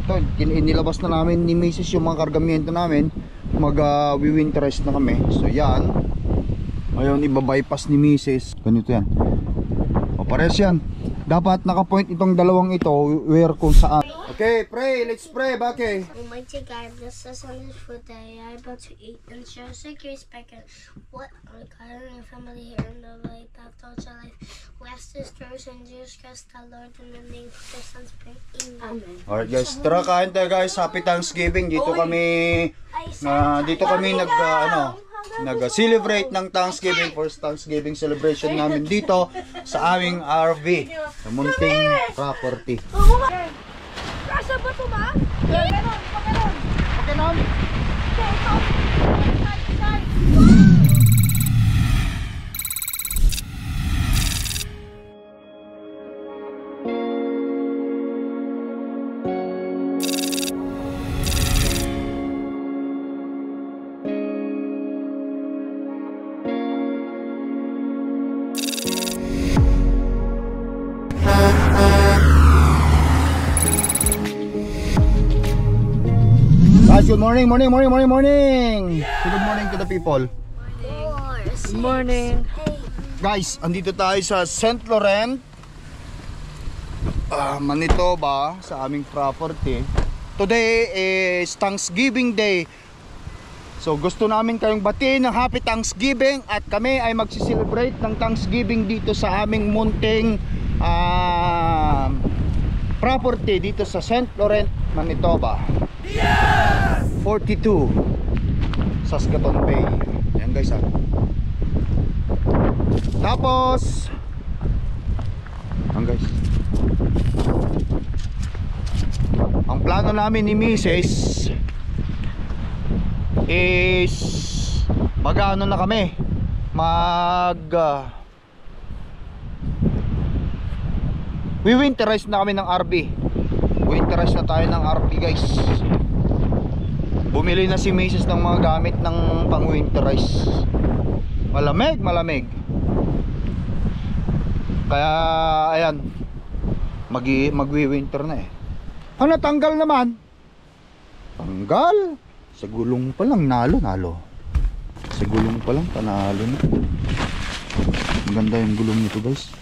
ito, inilabas na namin ni Mrs. yung mga kargamento namin. Mag-winterize na kami. So yan. Ngayon iba-bypass ni Mrs. Ganito yan. O pares yan. Dapat nakapoint itong dalawang ito where kung saan. Okay, pray. Let's pray, Bake. Almighty God, bless us on this food that we are about to eat, and show us your respect and what our God and your family here in the light that touch our life. We ask this through in Jesus Christ, our Lord, in the name of the Son's prayer. Amen. Alright guys, tara kain tayo guys. Happy Thanksgiving. Dito kami nag-celebrate ng Thanksgiving, first Thanksgiving celebration namin dito sa aming RV sa munting property. Kasa ba ito ma? Okay, good morning. Good morning to the people. Good morning. Guys, andito tayo sa St. Laurent, Manitoba, sa aming property. Today is Thanksgiving Day. So gusto namin kayong batiin ng Happy Thanksgiving at kami ay magsi-celebrate ng Thanksgiving dito sa aming munting property dito sa St. Laurent, Manitoba. 42 Saskatoon Bay. Ayan guys ha. Tapos ayan guys, ang plano namin ni Mrs. is mag-ano na kami, winterize na kami ng RV. Winterize na tayo ng RV guys. Bumili na si Mrs. ng mga gamit ng pang-winterize. Malamig. Kaya ayan, magwi-winter na eh. Ano, tanggal naman? Tanggal? Sa gulong pa lang nalo. Sa gulong pa lang panalo na. Ang ganda yung gulong nito guys.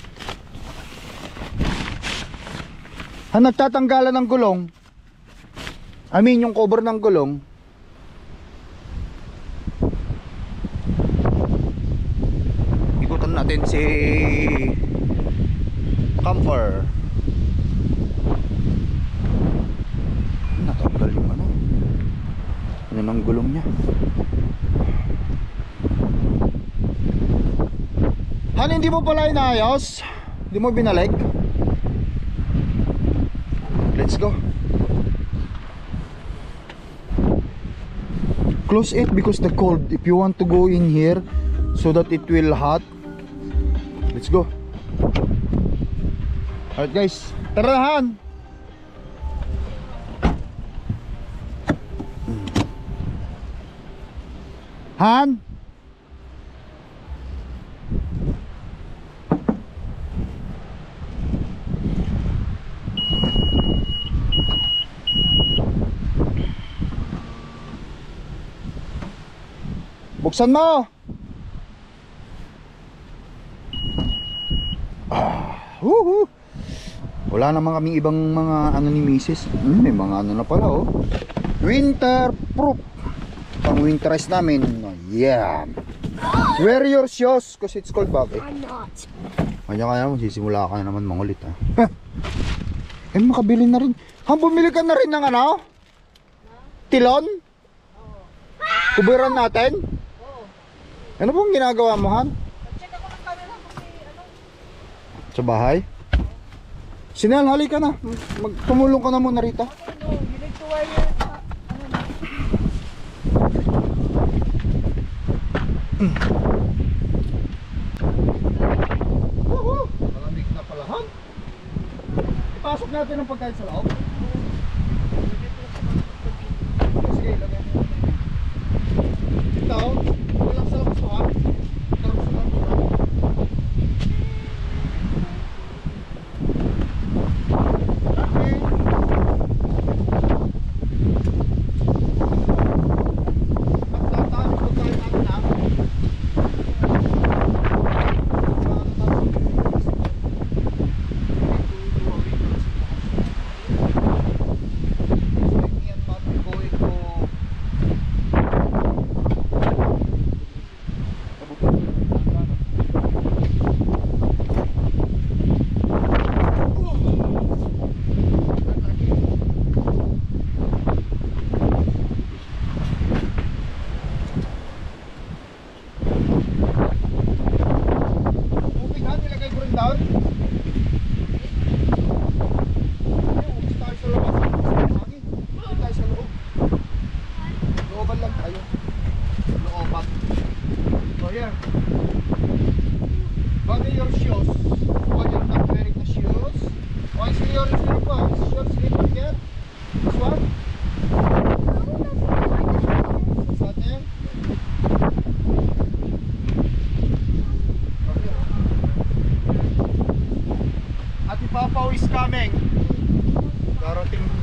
Nagtatanggalan ng gulong, I mean yung cover ng gulong, ikutan natin si camper. Natanggal yung ano ng gulong niya. Hindi mo pala inayos? Hindi mo binalik? Let's go. Close it because the cold. If you want to go in here so that it will hot. Let's go. Alright guys, tarahan. Han. Buksan mo. Wala naman kaming ibang mga ano ni Mrs. May mga ano na pala oh. Winter proof. Pang winterize namin. Yeah. Wear your shoes because it's cold bagay. I'm not. Kaya magsisimula ka na naman mangulit ha. Eh makabili na rin. Bumili ka na rin ng ano? Tilon? Kuburan natin? Ano pong ginagawa mo, Han? Check ako ng camera kasi ano. Sa bahay? Sinel, halika na. Tumulong ka na muna rito. You need to wear your Malamig na pala, Han. Ipasok natin ang pagkain sa loob. Sige, lagyan mo. Ito, walang sa labas mo, ha? Tarap sa labas mo. Okay.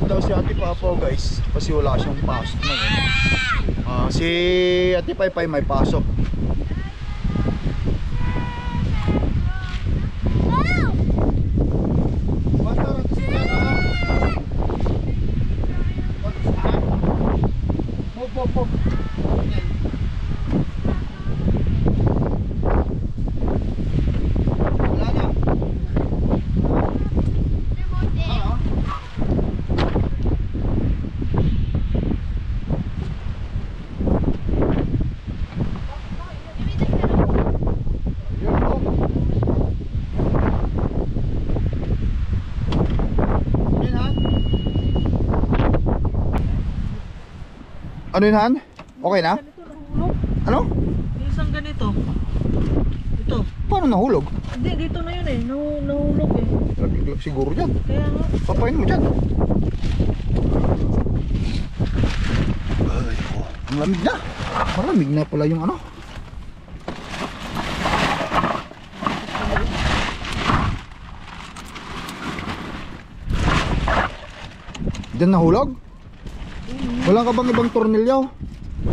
daw si Ate Papaw guys kasi wala siyang pasok na si Ate Paypay may pasok. Ano yun, Han? Okay na? Ganito nahulog. Ano? Yung isang ganito. Ito. Paano nahulog? Hindi, dito na yun eh. Nahulog eh. Laglag siguro dyan. Kaya nga. Papain mo dyan. Ay, oh. Ang lamig na. Malamig na pala yung ano. Diyan nahulog? Wala ka bang ibang tornilyo?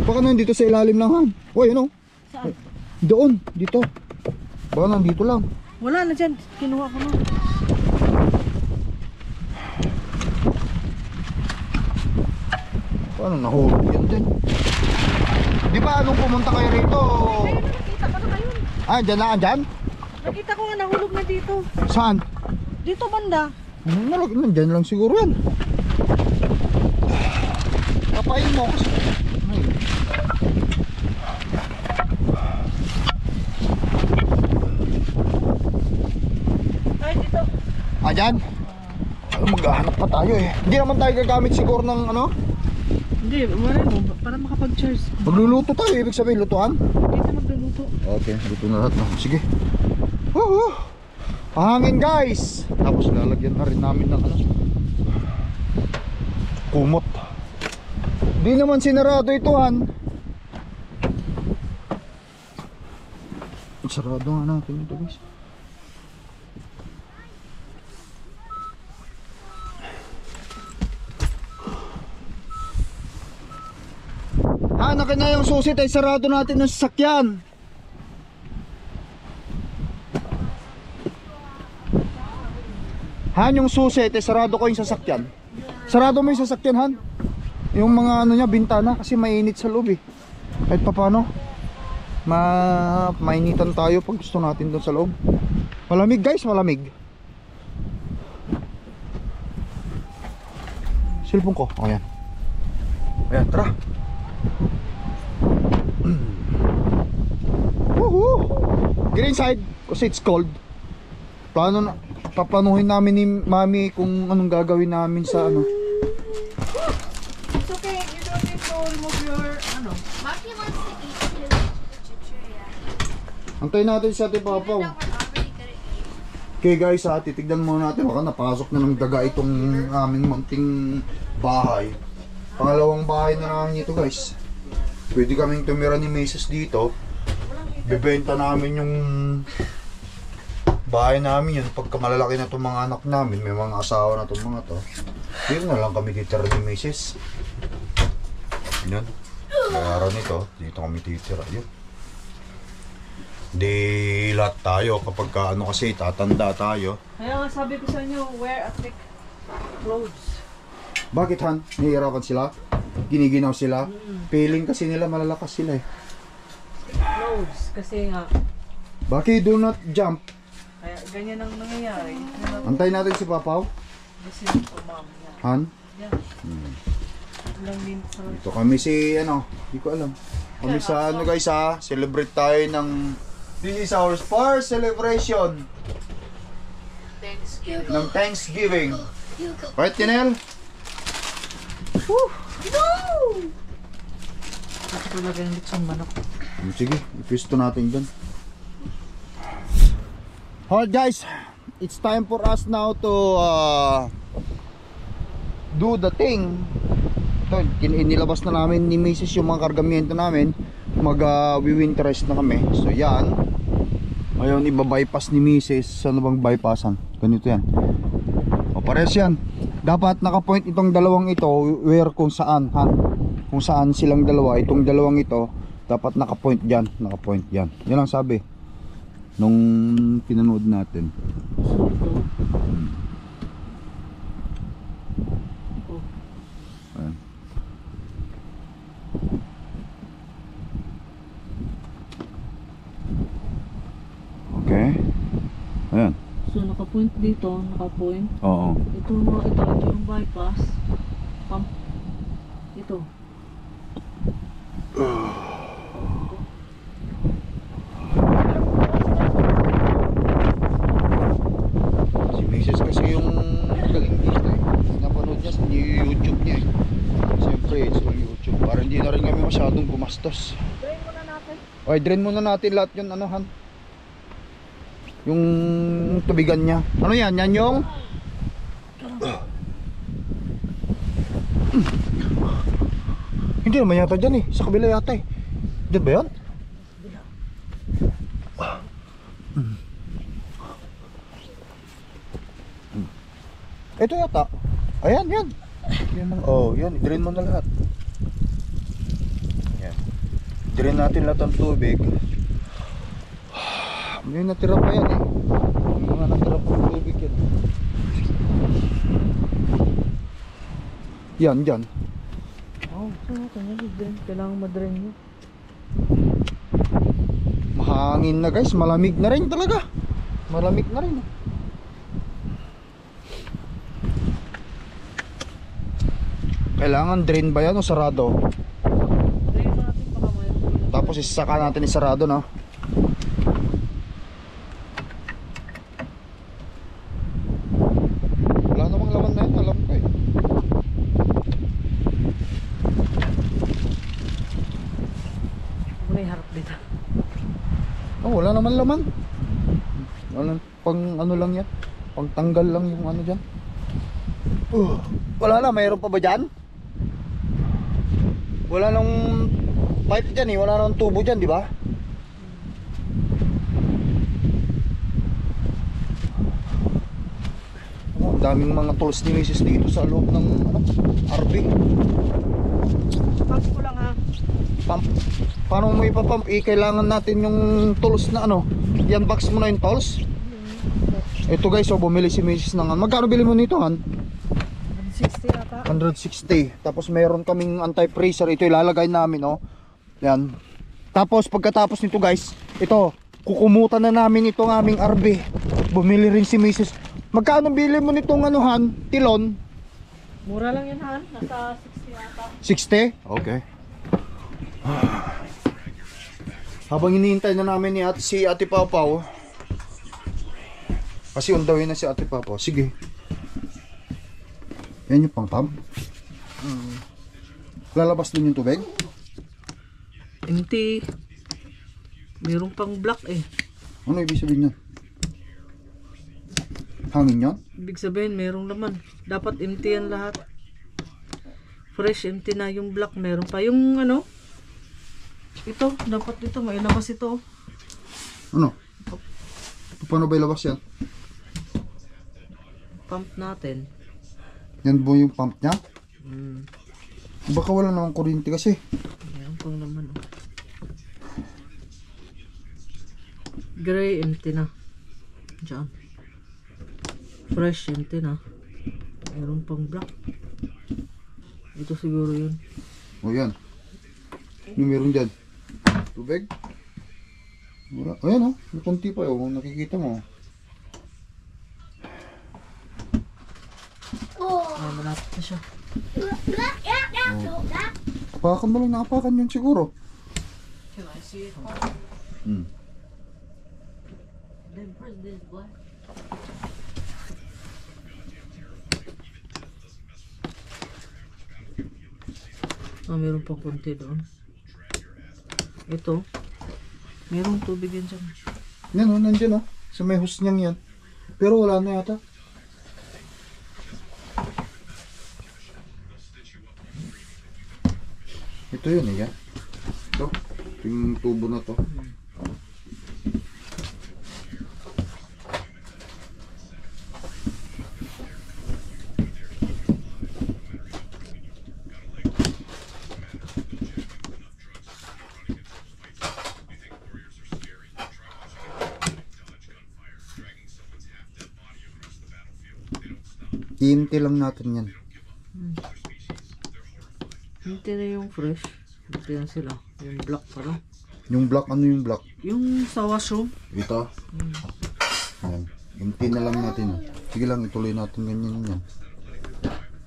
Baka nandito sa ilalim lang, Han. Uy, ano? Saan? Doon, dito. Baka nandito lang. Wala na dyan. Kinuha ko na. Paano nahulog yan din? Di ba nung pumunta kayo rito? Ayun, nakita ko na ngayon. Ah, dyan na, dyan? Nakita ko nga nahulog na dito. Saan? Dito banda. Nandyan lang siguro yan. Kapain mo kasi. Ay. Ay, dito. Ah, dyan? Ay, maghahanap pa tayo eh. Hindi naman tayo gagamit siguro ng ano? Hindi, wala mo. Para makapag-charge. Magluluto tayo, ibig sabihin lutuan? Dito magluluto. Okay, luto na lahat. Sige. Hangin guys. Tapos lalagyan na rin namin ng ano, kumot. Di naman sinarado ito, Han. Sarado nga natin ito guys. Akin na yung susi tayo, sarado natin ng sasakyan. Han, yung susi tayo, sarado ko yung sasakyan. Sarado mo yung sasakyan, Han. Yung mga ano niya, bintana, kasi mainit sa loob eh. Kahit pa paano mainitan tayo pag gusto natin doon sa loob. Malamig guys, malamig. Cellphone ko, o yan. Ayan, tara. Woohoo! Get inside kasi it's cold. Paplanuhin namin ni Mami kung anong gagawin namin sa ano. It's okay. You don't need to remove your, ano. Mommy wants to eat too. Chichirya. Antayin natin si Ate Papaw. We're already gonna eat. Okay guys, titignan muna natin. Baka napasok na ng daga itong aming munting bahay. Pangalawang bahay na namin ito guys. Pwede kaming tumira ni Mrs. dito. Bebenta namin yung bahay namin yun. Pagka malalaki na itong mga anak namin, may mga asawa na itong mga to, dito na lang kami titira ni Mrs. Yun. Kaya araw nito, dito kami titira. Yun. Di lahat tayo kapag ka, ano kasi tatanda tayo. Kaya nga sabi ko sa inyo, wear a thick clothes. Bakit, Han? Nahihirapan sila? Giniginaw sila? Feeling kasi nila malalakas sila eh. Thick clothes. Kasi nga, Bakit do not jump? kaya ganyan ang nangyayari. Antayin natin si Papaw. Listen to mom. Yan. Han? Yan. Lang din sa... Ito kami si ano, hindi ko alam. Kami sa ano guys ha, celebrate tayo ng, this is our first celebration ng Thanksgiving. Right, Tinel? Kasi talaga yung litsong manok. Sige, ipisto natin dyan. Alright guys, it's time for us now to do the thing. Ito, inilabas na namin ni Mrs. yung mga kargamento namin. Mag-winterize na kami. So yan. Ngayon iba-bypass ni Mrs. Saan bang bypassan? Ganito yan. O pares yan. dapat naka-point itong dalawang ito where kung saan ha. Kung saan silang dalawa, itong dalawang ito dapat naka-point diyan, naka-point diyan. Yan ang sabi nung pinanood natin. Ayan. Okay. Ayan. So naka-point dito, naka-point. Oo. Ito yung bypass. Pump. Ito. Si Mrs. kasi yung galing dito eh. Napanood niya sa YouTube niya eh. Siyempre it's on YouTube. Para hindi na rin kami masyadong gumastos. Drain muna natin. Okay, drain muna natin lahat yun ano Han. Yung tubigan niya. Ano yan? Yan yung hindi naman yata dyan eh. Sa kabila yata eh. Dyan ba yan? Ito yata. Ayan, yan. Yan lang. Oh, yan. I-drain mo na lahat. Yan. Drain natin lahat ng tubig. May natira pa yan eh. May mga natira pa ng tubig yan. Yan, dyan. Oh, so drain. Kailangan ma-drain nyo. Mahangin na guys. Malamig na rin talaga. Malamig na rin. Kailangan drain ba yan o sarado? Drain natin baka mayroon. Tapos isasaka natin isarado no? Wala namang laman na yan, alam ko eh. Muna yung harap dito. Oh, wala naman laman. Wala, pang ano lang yan. Pang tanggal lang yung ano dyan. Wala na, mayroon pa ba dyan? Wala nang pipe dyan eh, wala nang tubo dyan, di ba? Oh, daming mga tools ni Mrs. dito sa loob ng RV. Pump ko lang ha. Pump. Paano mo ipapump? Kailangan natin yung tools na ano. Yan, box mo na yung tools. Ito guys, so bumili si Mrs. ng magkano bili mo nito Han? 60 yata. 160. Tapos meron kaming anti-freezer. Ito ilalagay namin oh. Yan. Tapos pagkatapos nito guys, ito kukumutan na namin itong aming RV. Bumili rin si Mrs. Magkano bili mo nitong anuhan? Tilon? Mura lang yan Han. Nasa 60 yata. 60? Okay. Habang hinihintay na namin ni si Ate Papaw. Kasi on the way na si Ate Papaw. Sige. Yan yung pang-pump. Lalabas din yung tubig? Empty. Meron pang black eh. Ano ibig sabihin yan? Hangin yan? Ibig sabihin merong laman. Dapat empty yan lahat. Fresh empty na yung black. Meron pa yung ano. Ito. Dapat dito mailabas ito. Ano? Paano ba ilabas yan? Pump natin. Yan po yung pump niya? Hmm. Baka wala namang kuryente kasi. Meron pang laman oh. Gray empty na. Diyan. Fresh empty na. Meron pang black. Ito siguro yun. O yan. Yung meron dyan. Tubig? Wala. Ayan o. May kunti pa o. Nakikita mo. Ah, malapit na siya. Apakan mo lang. Nakapakan yun siguro. Can I see it? Hmm. Then press this black. Ah, meron pang konti doon. Ito. Merong tubig yan dyan. Yan o. Nandyan o. Sa may hose niyang yan. Pero wala na yata. Ito yun eh. Yan. Ito. Ito yung tubo na to. Iinti lang natin yan. Hindi na yung fresh. Hindi na sila. Yung black pala. Yung black, ano yung black? Yung sa washroom. Ito. Ayan. Iinti na lang natin. Sige lang, ituloy natin ganyan yan.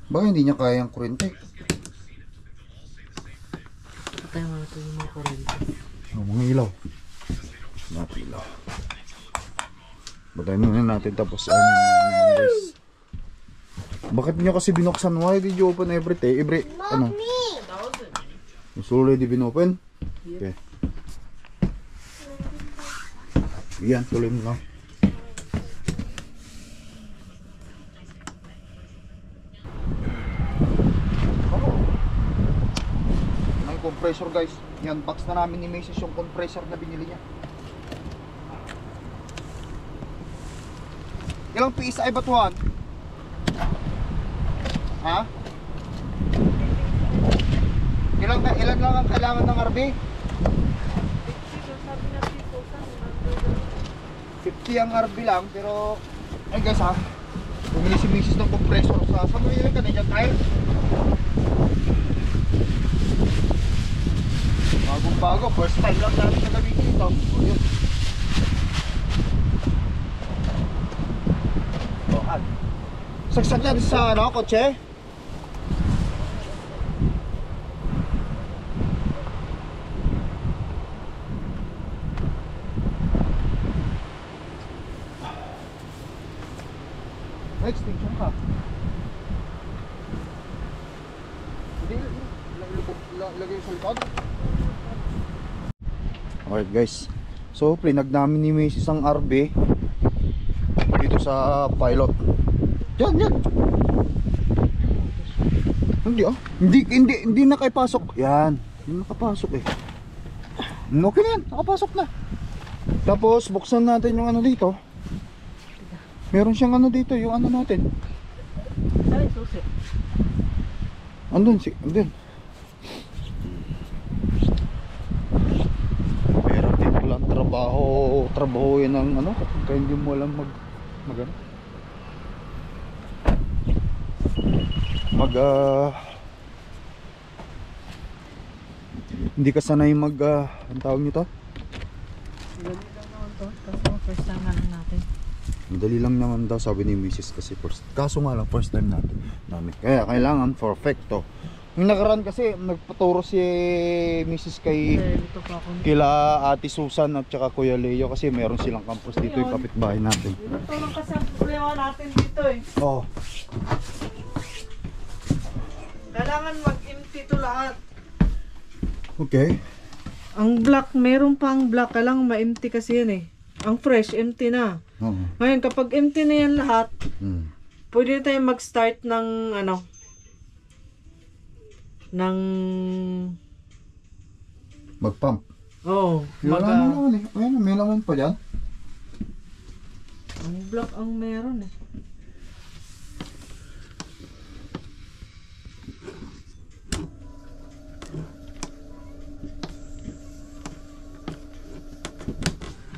Baka hindi niya kaya ang kurente. Patay mo natin yung mga kurente. Mga ilaw. Natin ilaw. Batayin muna natin tapos guys. Bakit niyo kasi binuksan? Why did you open everything? Ano? It's already been open? Okay. Yan, tuloy mo lang. May compressor guys. Yan, box na namin ni Mrs. yung compressor na binili niya. Ilang piece ay batuhan? Ha? Ilan lang ang kailangan ng RB? 50 ang RB lang, pero ay guys ha, bumili si Mrs. ng compressor sa saan mo nilagay ka na dyan tayo? Bagong bago, first time lang namin na gamitin ito. O yun. Saksak yan sa ano, kotse? Extinction ka. Hindi, lagay sa likod. Alright guys, so plinag namin ni Mrs. ang RB dito sa pilot. Yan. Hindi nakapasok. Yan, hindi nakapasok eh. Okay na yan, nakapasok na. Tapos buksan natin yung ano dito. Meron siyang ano dito, yung ano natin. Ay, susi. Andun. Pero dito lang trabaho yan ng ano, kapag hindi mo alam hindi ka sanay ang tawag nito? Madali lang naman to. Kaso first time nga lang natin. Madali lang naman daw sabi ni Mrs. kasi kaso nga lang first time namin. Kaya kailangan perfecto. Yung nakaraan kasi nagpaturo si Mrs. Dito pa ako. kila Ate Susan at saka Kuya Leo kasi meron silang campus dito yung kapitbahay natin. Ito lang kasi ang problema natin dito eh. Oh. Kailangan mag-empty to lahat. Okay. Ang black, meron pang black. Kailangan ma-empty kasi yan eh. Ang fresh, empty na. Oo. Ngayon, kapag empty na yan lahat, pwede tayo mag-start ng ano, ng Mag-pump. oh, Wala na naman eh. Ayan, may laman pa dyan. ang black ang meron eh.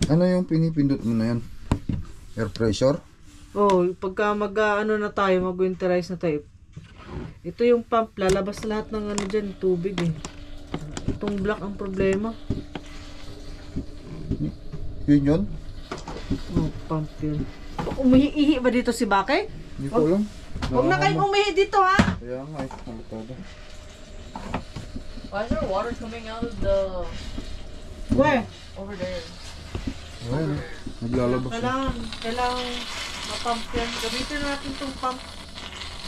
Ano yung pinipindot mo na yan? Air pressure? Oh, pagka ano na tayo, mag-winterize na tayo. Ito yung pump, lalabas lahat ng ano dyan, tubig eh. Itong black ang problema. Yun? Oh, pump yun. Umihi ba dito si Bakay? Hindi ko alam. Huwag na kayong umihi dito ha! Kaya nga eh. Nalitada. Why is there water coming out of the Where? over there? Ayan. Naglalabas na. Kailangan ma-pump yan. Gamitin natin itong pump.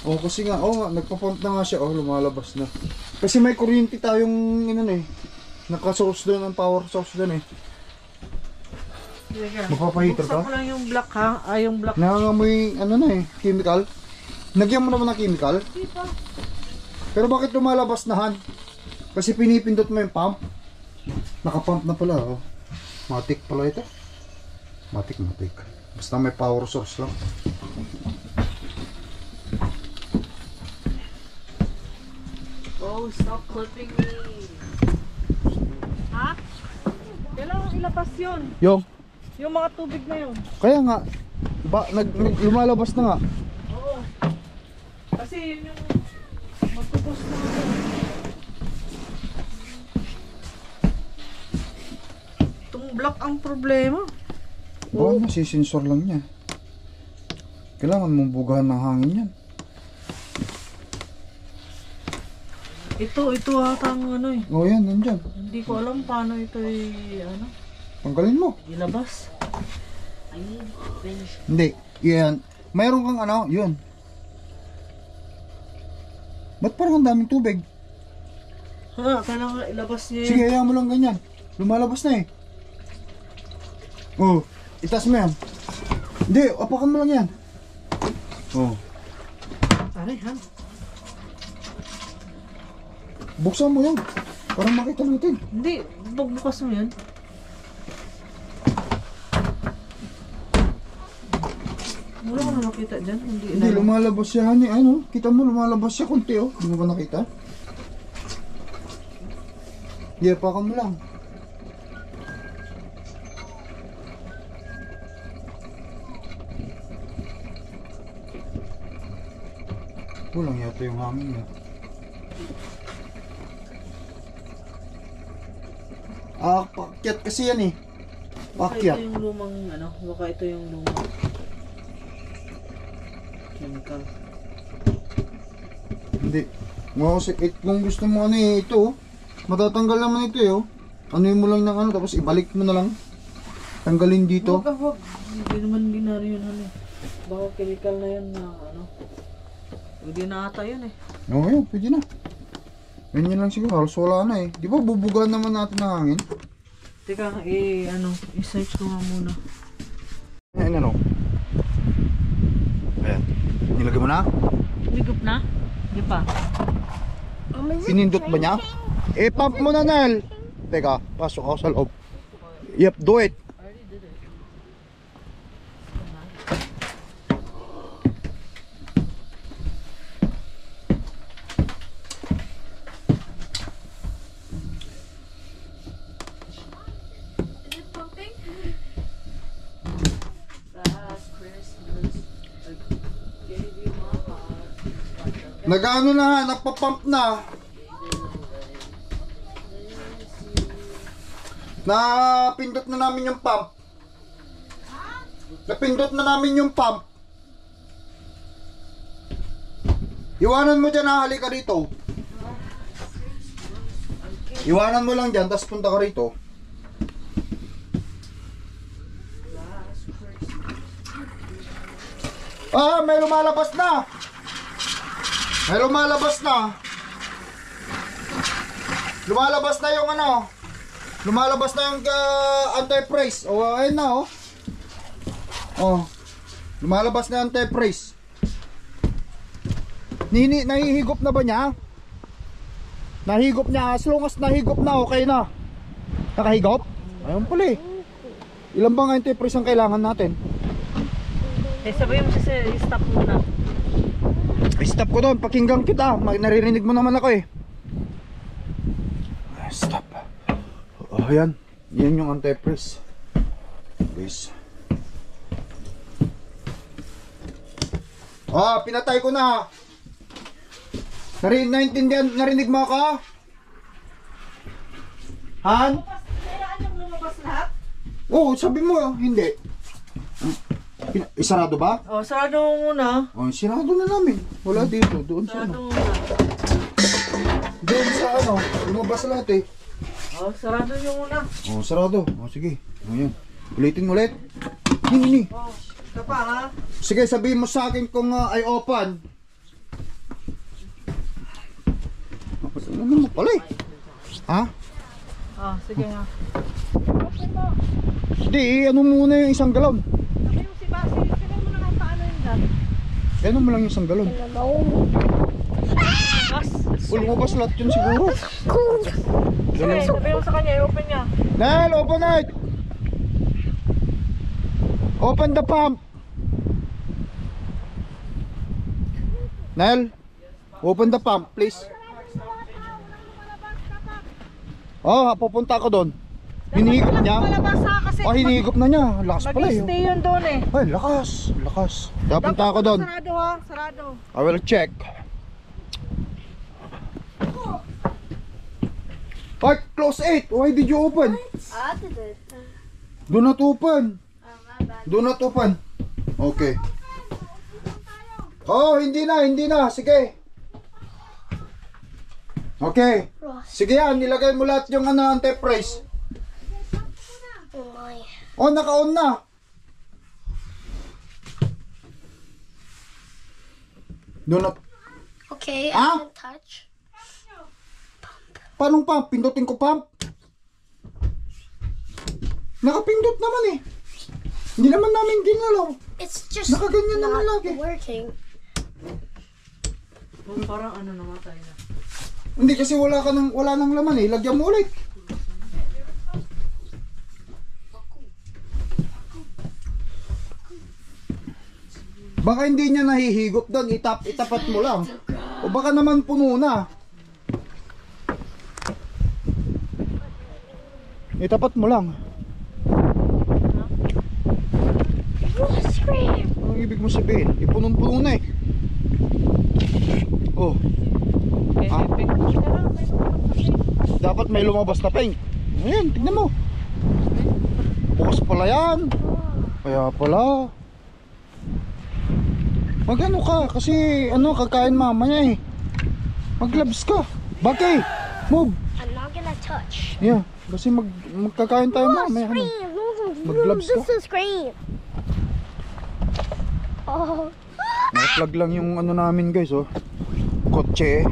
Oh, kasi nga, nagpa-pump na nga siya. Oh, lumalabas na. Kasi may kuryente tayong eh. Naka-source doon, ang power source doon eh. Magpapaheater ka? Buksan ko lang yung black ha. Yung black. Nangangamoy, chemical. Nagyan mo naman ng chemical. Hindi pa. Pero bakit lumalabas na Han? Kasi pinipindot mo yung pump. Naka-pump na pala, oh. Matic pala ito. Matic. Basta may power source lang. Oh, stop clipping me. Ha? Kailangan ilabas yun. Yung mga tubig na yun. kaya nga, lumalabas na nga. Oo. Kasi yun yung magpupos na ako. Itong block ang problema. Baka nasisensor lang niya. Kailangan mong bugahan ng hangin yan. Ito ata ang ano eh. O yan, nandyan. Hindi ko alam paano ito Tanggalin mo. ilabas. Hindi, yan. Mayroon kang ano, yun. Ba't parang ang daming tubig? Ha, kailangan ilabas niya Sige, hayaan mo lang ganyan. Lumalabas na eh. Oh, itas mo yan. Hindi, apakan mo lang yan. Oh, Aray, han. buksan mo yan. Para makita natin. Hindi, bukas mo yan. Wala ko na nakita dyan. Hindi, lumalabas siya. Ano, kita mo, lumalabas siya konti oh. Hindi mo ba nakita? Hindi, apakan mo lang. Kulang yata yung hangin niya. Pakyat kasi yan eh. Baka Pakyat. ito yung lumang, baka ito yung lumang chemical. Hindi. Kung gusto mo ano eh, ito oh. Matatanggal naman ito eh oh. Ano mo lang ng ano, tapos ibalik mo na lang. Tanggalin dito. Wag. Hindi naman binari yun, Baka chemical na yan na Hindi na ata yun eh. Oo, yun, pwede na. Ganyan lang siguro, halos wala na eh. Di ba bubugaan naman natin ng hangin? Teka, i-search ko nga muna. Ayan ano. Ayan. Nilagay mo na? Higup na? Hindi pa. Pinindot ba niya? Pump mo na, Nel. Teka, pasok ako sa loob. Yep, do it. Nagano na, nagpa-pump na. Napindot na namin yung pump. Napindot na namin yung pump. Iwanan mo dyan, halika rito. Iwanan mo lang dyan, tapos punta ka rito. May lumalabas na. May lumalabas na. Lumalabas na yung ano. Lumalabas na yung anti-freeze. Ayun na lumalabas na yung anti-freeze. Nahihigop na ba niya? Nahigop niya. As long as nahigop na, okay na. Nakahigop? Ayun pala eh. Ilan bang anti-freeze ang kailangan natin? Sabihin mo kasi stop muna. Stop ko doon, pakinggan kita. Naririnig mo naman ako eh. Stop. Ayan. Yan yung anti-freeze. Please. Pinatay ko na. Narinig mo ako? Han? Kailangan yung lumabas lahat? Oo, sabi mo, hindi. Isarado ba? Sarado mo muna. Sirado na namin. Wala dito, doon sa Sarado ano. muna. Doon sa ano, lumabas lahat eh. Sarado nyo muna. Sarado. Sige. Ayan. Ulitin mo ulit. Hindi. Ito pa ha? Sige, sabihin mo sa akin kung ay open. Ano mo pala eh? Ha? Sige nga. Hindi, ano muna yung isang galon. Sabi mo si Basi, sabi mo na paano yun dyan? Ano mo lang yung isang galon. Lumabas lahat yun siguro. Sige, sabi mo sa kanya, i-open niya. Nel, open it! Open the pump! Nel, open the pump, please. Pupunta ako doon. Hinihigop niya. Malabas ha kasi. Hinihigop na niya. Lakas pala eh. Mag-stay yun doon eh. Ay, lakas. Kaya punta ako doon. Sarado ha, sarado. I will check. Why close it? Why did you open? I did it. Do not open. My bad. Do not open. Okay. Oh, hindi na. Sige. Okay. Sige yan, nilagay mo lahat yung anti-freeze. Oh my. Oh, naka-on na. Do not. Okay, Ah? I can touch. Paano pump? Pindutin ko pump? Nakapindot naman eh. Hindi naman namin ginalaw. It's just Nakaganyan naman not lagi. working. Parang ano namatay na. Hindi kasi wala nang laman eh. Lagyan mo ulit. Baka hindi niya nahihigop doon. Itapat mo lang. O baka naman puno na. Itapat mo lang. Scream! Anong ibig mo sabihin? Ipunong-puno na eh. Oh, Ah. dapat may lumabas na paint. Ayan, tignan mo. Bukas pala yan. Kaya pala. Mag-ano ka? Kasi kakain mamaya eh. Mag-gloves ka. Bagay. Move. I'm not gonna touch. Yeah, kasi magkakain tayo mamaya. Ano? Mag-gloves ka. This is scream. Oh. Naka-plug lang yung namin guys oh. Kotse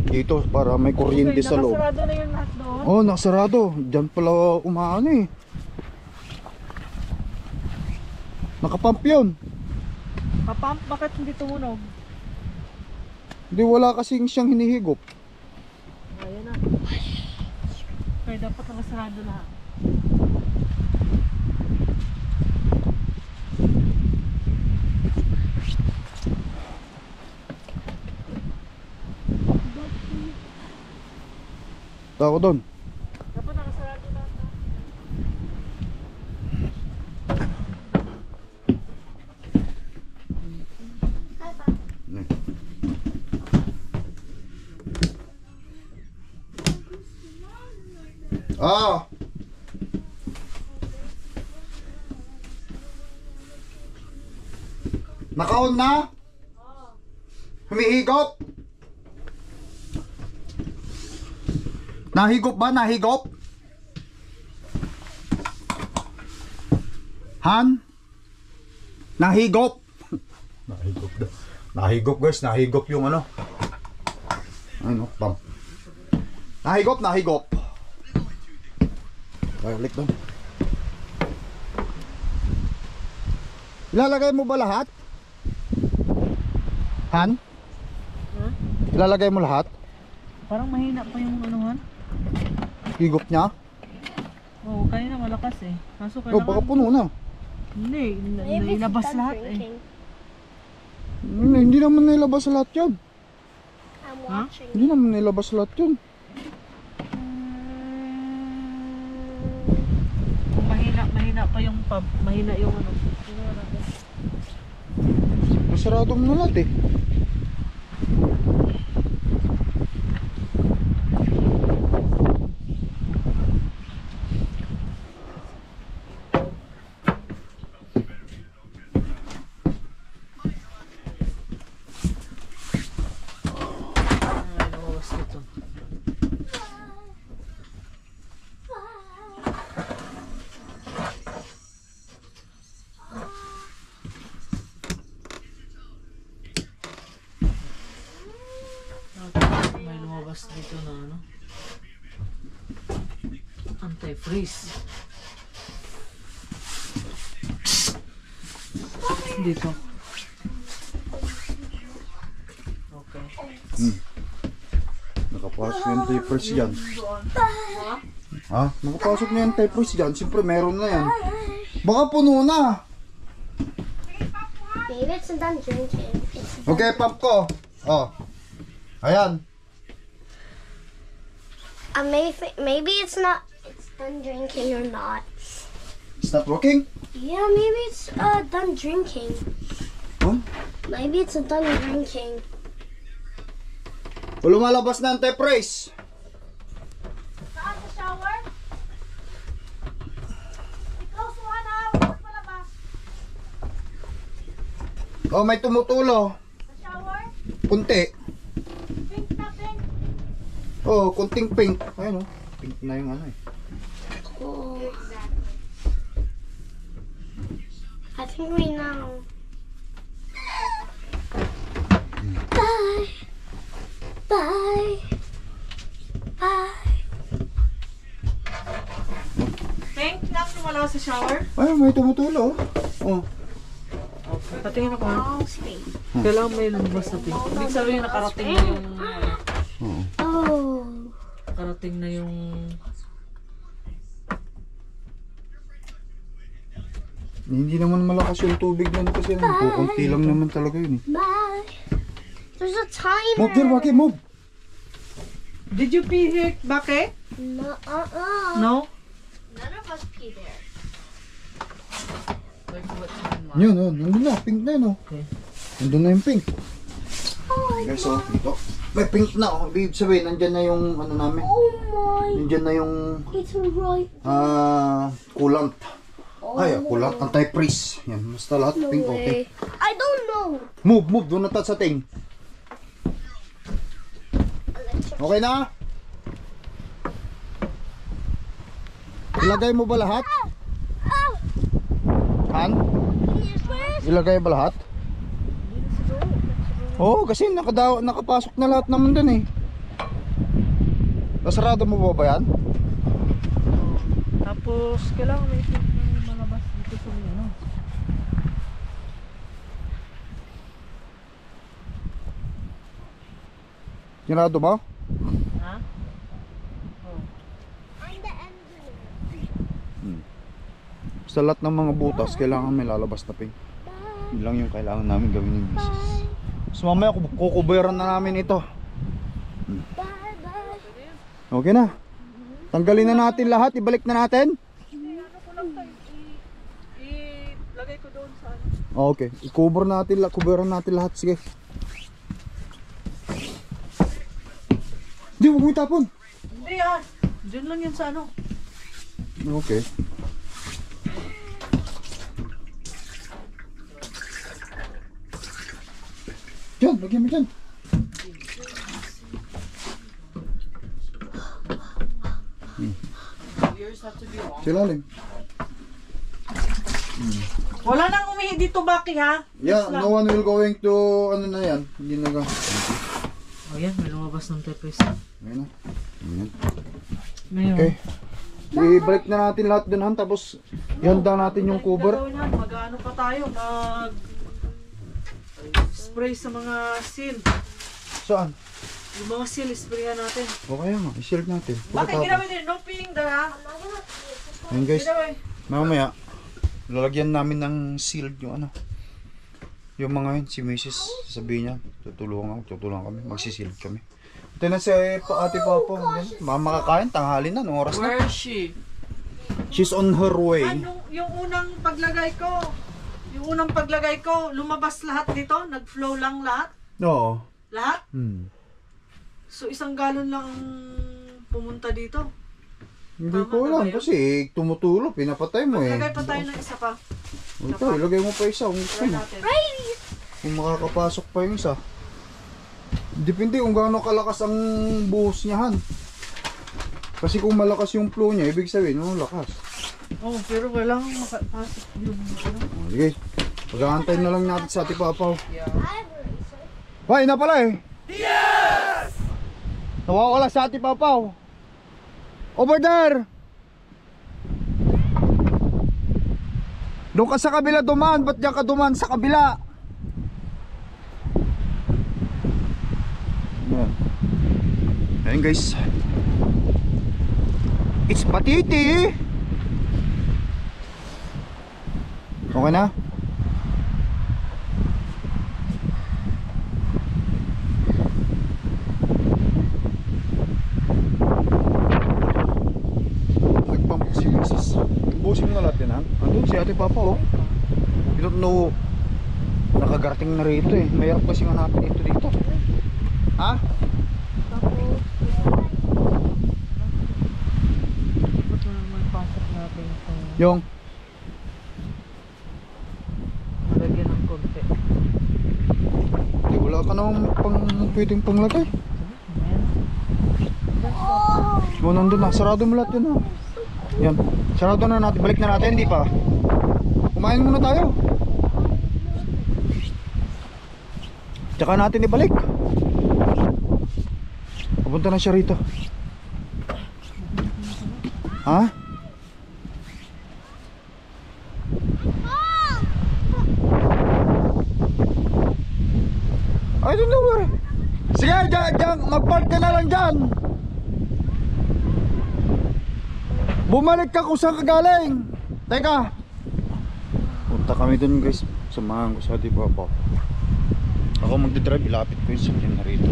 dito para may kuryente sa loob. Nakasarado na yung lahat doon. Oh, nakasarado. Diyan pala umaano eh. Nakapump yun. Kapamp, bakit hindi tumunog? Hindi, wala kasing siyang hinihigop. Ayan na. Kaya dapat nakasarado lahat. Tako doon. Dapat nakasarado lahat. Ah. Naka-on na? Humihigop? Nahigop ba? Nahigop? Han? Nahigop? Nahigop daw. Nahigop guys, nahigop yung pump. Nahigop. Balik doon. Ilalagay mo ba lahat? Han? Huh? Ilalagay mo lahat? Parang mahina pa yung anuhan. Higop niya? Oo, kanina malakas eh. Kaso Oh, baka puno na. Hindi, Maybe it's nailabas done lahat eh. drinking. Hindi naman nailabas lahat yun. I'm watching. Hindi naman nailabas lahat yun. Kung mahina pa yung pump, mahina yung ano. Masarado mo na lahat eh. May lumabas dito na anti-freeze. Dito. Okay. Nakapasok yung tapers dyan. Ha? Nakapasok na yung tapers dyan. Siyempre meron na yan. Baka puno na. Maybe it's done drinking. Okay, pump ko. Oh. Ayan. Maybe it's not. It's done drinking or not. It's not working? Yeah, maybe it's done drinking. Huh? Maybe it's done drinking. O lumalabas na ang tape race. Oh, may tumutulo. Shower? Kunti. Pink na pink. Oh, kunting pink. Ayun oh. Pink na yung ano eh. Oh. I think we know. Bye. Bye. Bye. Pink na wala sa shower. Ay, may tumutulo. Oh. Okay. Patingin ako. All space. Kailangan may lumabas na pink. Ibig sabihin nakarating na yung Oo. Oh. nakarating na yung Hindi naman malakas yung tubig nun kasi kukunti lang naman talaga yun eh. Bye. There's a timer. Move there, Baki, move! Did you pee here, Bake? No. No? None of us pee there. Like what time? Yun, oh, nandun na, pink na yun oh. Okay. Nandun na yung pink. Oh, Guys, oh, dito. May pink na oh. Ibig sabihin, nandyan na yung ano namin. oh my. Nandyan na yung It's right. coolant. Ay, coolant, anti-freeze. Yan, basta lahat No pink, okay. way. I don't know. Move, doon na tayo sa ting. Okay na? Ilagay mo ba lahat? Han? Ilagay ba lahat? Oo, kasi nakapasok na lahat naman dun eh. Nasarado mo ba yan? Tapos, kailangan may pink na malabas dito sa ano. Sinarado mo? Ha? Sa lahat ng mga butas, kailangan may lalabas na pink. Yun lang yung kailangan namin gawin yung business. So mamaya kukuberan na namin ito. Bye bye. Okay na. Tanggalin na natin lahat, ibalik na natin. Ilagay ko doon sa ano. Okay, i-cover natin, coveran natin lahat, sige. Hindi, huwag mo itapon. Hindi yan. Diyan lang yan sa ano. Okay. Diyan, lagyan mo dyan. Yours have to be long. Silalim. Wala nang umihi dito, Baki, ha? Yeah, Yes lang. no one will going to, ano na yan. Hindi na ga. Oh, yan. May lumabas ng tepes. Ayun na. Ayan. Ngayon. Okay. Ibalik na natin lahat dun, Han. Tapos, ihanda natin yung cover. Mag-ano pa tayo? Spray sa mga seal. Saan? Yung mga seal, sprayan natin. Okay nga, i-shield natin. Bakit ginawin din? No peeing there, ha? Ayun guys, Ginawin. mamaya, lalagyan namin ng sealed yung ano. Yung mga yun, si Mrs. sasabihin niya, tutulungan kami, magsisealed kami. Ito na si Ate Papa, makakain, tanghali na, anong oras na? Where is she? She's on her way. Ano, yung unang paglagay ko, lumabas lahat dito? Nag-flow lang lahat? Oo. Lahat? So, 1 galon lang ang pumunta dito. Hindi Tama ko na alam ba yun? kasi tumutulo, pinapatay mo eh. Maglagay pa tayo ng isa pa. Ito, ilagay mo pa isa kung gusto Try mo. natin. Kung makakapasok pa yung isa. Depende kung gaano kalakas ang buhos niya, Han. Kasi kung malakas yung flow niya, ibig sabihin, lakas. Oh, pero kailangan makapasok yung ano. Sige, pag-aantay na lang natin sa Ate Papaw. Yeah. Hoy, na pala eh. Yes! Nawawala sa Ate Papaw. Over there! Doon ka sa kabila dumaan, ba't diyan ka dumaan sa kabila? Ayan. Ayan guys. It's patiti! Okay na? Nagpump si Mrs. Busin mo na lahat yan, ha? Andun si Ate Papa, oh. You don't know. Nakagarating na rito eh. Mayroon kasi hanapin ito dito. Ha? Ba't naman pasok natin itong Yung? lagyan ng konti? pwedeng panglagay. Oh, nandun na. Sarado mo lahat yun, ha. Yan. Sarado na natin. Balik na natin, hindi pa. Kumain muna tayo. Tsaka natin ibalik. Papunta na siya rito. Ha? I don't know where. Sige, dyan, mag-park ka na lang dyan. Bumalik ka kung saan ka galing. Teka. Punta kami dun guys. Samahan ko sa di papa. Ako magdadrive, ilapit ko yung sakyan na rito.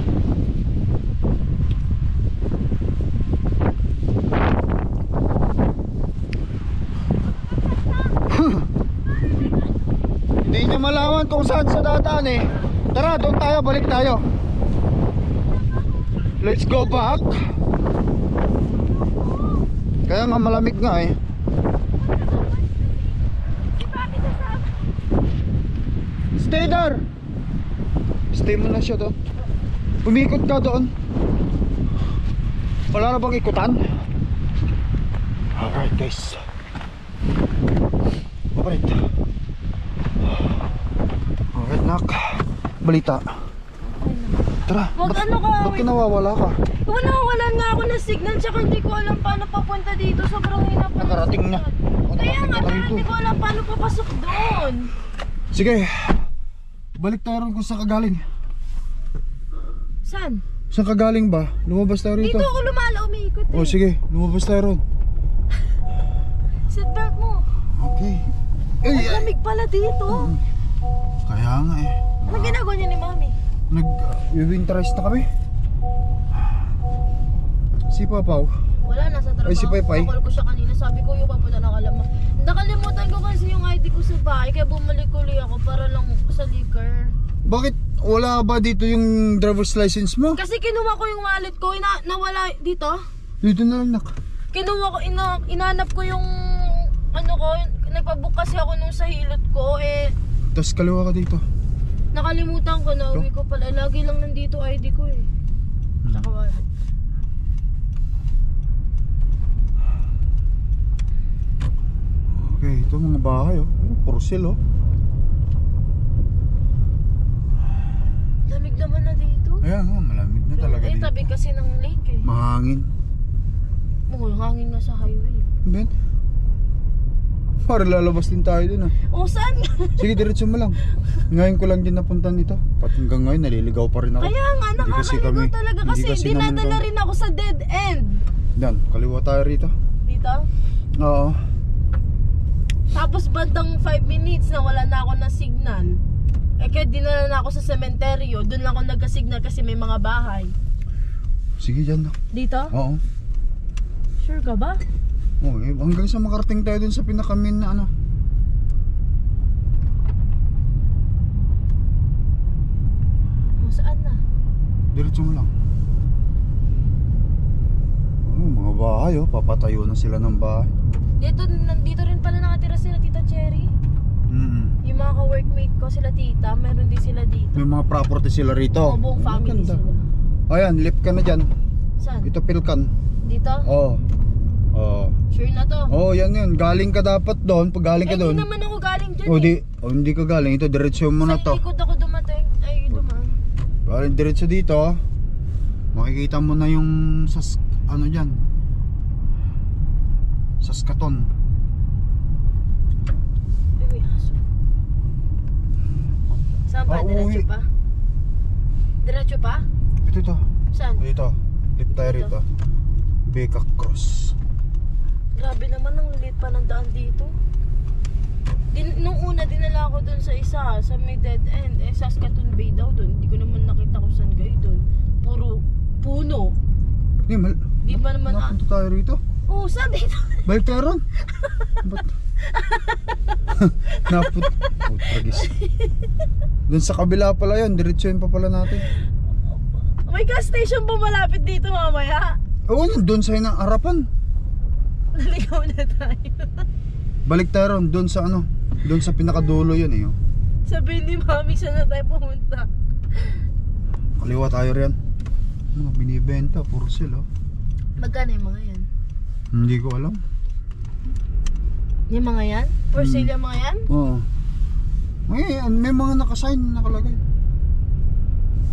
Hindi niya malaman kung saan sa dadaan eh. Tara, doon tayo, balik tayo. Let's go back. Kaya nga malamig nga eh. Stay there. Stay mo na siya doon. Umikot ka doon. Wala na bang ikutan? Alright guys. Alright. Alright nak. Balita. Tara. Wag ano ka. Ba't ka nawawala ka? Wala nga ako ng signal tsaka hindi ko alam paano papunta dito. Sobrang hirap pa. Nakarating na. Kaya nga, Nakarating na rito. hindi ko alam paano papasok doon. Sige. Balik tayo ron kung saan ka galing. Saan? Saan ka galing ba? Lumabas tayo rito. Dito ako umiikot eh. Oh sige, lumabas tayo ron. Seatbelt mo. Okay. Ang lamig pala dito. Kaya nga eh. Anong ginagawa niya ni Mami? Nag-winterize na kami. Si Papaw. Wala, nasa trabaho. Ay, si Paypay? Call ko siya kanina. Sabi ko yung papunta ng Alama. Nakalimutan ko kasi yung ID ko sa bahay. Kaya bumalik uli ako para lang sa liquor. Bakit wala ba dito yung driver's license mo? Kasi kinuha ko yung wallet ko. Nawala dito. Dito na lang nak. Kinuha ko, inanap ko yung ano ko. Nagpabook kasi ako nung sa hilot ko. Tapos kaliwa ka dito. Nakalimutan ko na uwi ko pala. Lagi lang nandito ID ko eh. Saka wallet. Okay, ito mga bahay oh. Puro sila oh. Lamig naman na dito. Ayan nga, malamig na talaga dito. Tabi kasi ng lake eh. Mahangin. Hangin nga sa highway. Ben? Para lalabas din tayo dun ah. O saan? Sige, diretso mo lang. Ngayon ko lang din napuntan dito. Pat hanggang ngayon, naliligaw pa rin ako. Kaya nga, Hindi kasi nakakaligaw kami- talaga hindi kasi kasi naman dinadala kami- rin ako sa dead end. Yan, kaliwa tayo rito. Dito? Oo. Tapos bandang 5 minutes na wala na ako ng signal. Kaya dinala na ako sa sementeryo. Doon lang ako nagka-signal kasi may mga bahay. Sige, dyan na. Dito? Oo. Sure ka ba? Oh, hanggang sa makarating tayo dun sa pinakamin na ano. Saan na? Diretso mo lang. Oh, mga bahay oh, papatayo na sila ng bahay. Nandito rin pala nakatira sila Tita Cherry. Yung mga ka-workmate ko, sila tita, meron din sila dito. May mga property sila rito. O, buong family Maganda. sila. Ayan, left ka na dyan. Saan? Ito Pilkan. Dito? Oo. Oo. Sure na to? Oh, yan yun. Galing ka dapat doon. Pag galing ka doon. Hindi naman ako galing dyan Oh, hindi ka galing. Ito, diretso mo na Sa to. likod ako dumating. Ay, dumaan. Galing diretso dito. Makikita mo na yung ano dyan. Saskaton. Ay, may aso. Saan ba? Uwi. Diretso pa? Diretso pa? Ito. Saan? Dito. Left tayo rito. Beka Cross. Grabe naman, ang liit pa ng daan dito. Nung una, dinala ako dun sa isa, sa may dead end. Saskatoon Bay daw dun. Hindi ko naman nakita kung saan kayo dun. Puro puno. Di ba naman napunta tayo rito? Oo, saan dito? Balik tayo ron. Ba't? Putragis. Doon sa kabila pala yun. Diretsuhin pa pala natin. May gas station pa malapit dito mamaya. Oo, doon sa ng harapan. Naligaw na tayo. Balik tayo ron. Doon sa ano. Doon sa pinakadulo yun eh. Oh. Sabihin ni Mami, saan na tayo pumunta? Kaliwa tayo riyan. Mga binibenta, for sale oh. Magkano yung mga yan? Hindi ko alam. Yung mga yan? For sale yung mga yan? Oo. May mga nakasign na nakalagay.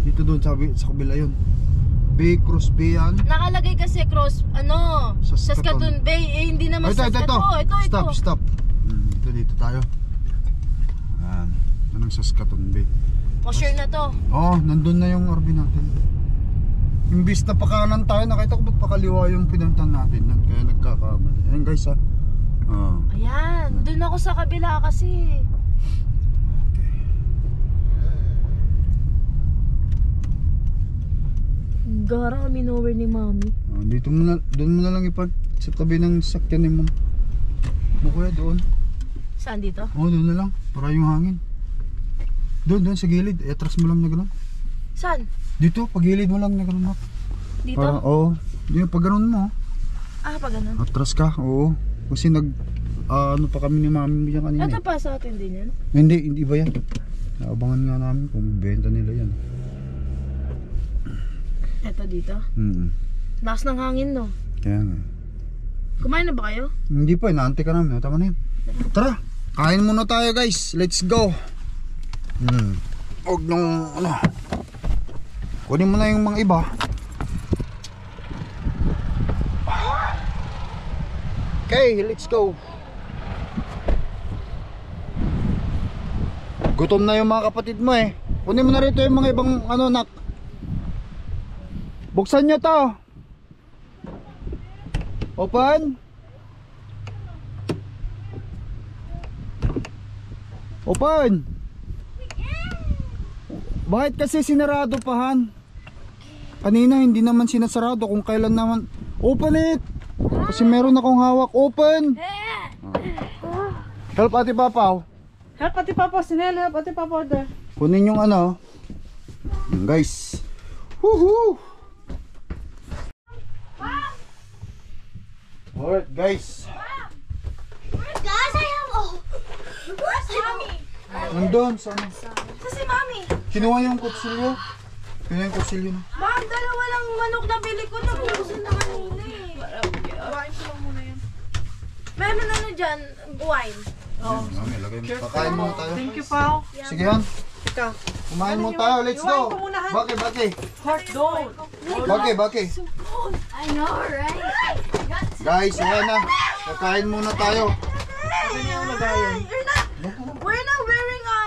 Dito doon sabi sa kabila yun. Bay Cross Bay yan. Nakalagay kasi cross, Saskatoon Bay. Eh, hindi naman Saskatoon. Ito. Stop. Dito tayo. Ayan. Anong Saskatoon Bay. O sure na to. Oo, nandun na yung RV natin. Imbis na pakanan tayo, nakita ko ba't pakaliwa yung pinuntan natin. Kaya nagkakamali. Ayan guys ha. Ayan, dun ako sa kabila kasi. Gara kami nowhere ni Mami. Dito mo na, doon mo na lang ipag sa tabi ng sakyan ni Ma'am. Kuya doon. Saan dito? Oo, doon na lang. Para yung hangin. Doon sa gilid. Atras mo lang na gano'n. Saan? Dito, pagilid mo lang na gano'n. Dito? Oo. Dito, pag gano'n mo. Pag ganun. Atras ka, oo. Kasi ano pa kami ni Mami mo dyan kanina. Ito pa sa atin din yan? Hindi ba yan? Naabangan nga namin kung benta nila yan. Ito dito? Lakas ng hangin no? Kaya nga. Kumain na ba kayo? Hindi pa, inaantay ka namin. Tama na yan. Tara, kain muna tayo guys. Let's go. Huwag nung kunin mo na yung mga iba. Okay, let's go. Gutom na yung mga kapatid mo eh. Kunin mo na rito yung mga ibang nak. Buksan nyo to. Open. Open. Bakit kasi sinarado pa Han? Kanina hindi naman sinasarado kung kailan naman. Open it. Kasi meron akong hawak. Open. Help Ate Papaw. Help Ate Papa, Sinel, help Ate Papa order. Kunin yung guys. Woohoo. Alright guys. Guys, I have where's Mommy? Nandun sana. Kasi Mami. Kinuha yung kutsilyo. Kinuha yung kutsilyo na. Ma'am, dalawa lang manok na bili ko. Nabubusin na kanina eh. Kuhain ko lang muna yan. Meron dyan, wine. Mami, lagay mo. Kakain muna tayo. Thank you, Pao. Sige Han. Ikaw. Kumain muna tayo. Let's go. Iwain ko muna, Han. Baki. Hot dog. Baki. I know, right? Guys, ayan na. Kakain muna tayo. We're not wearing a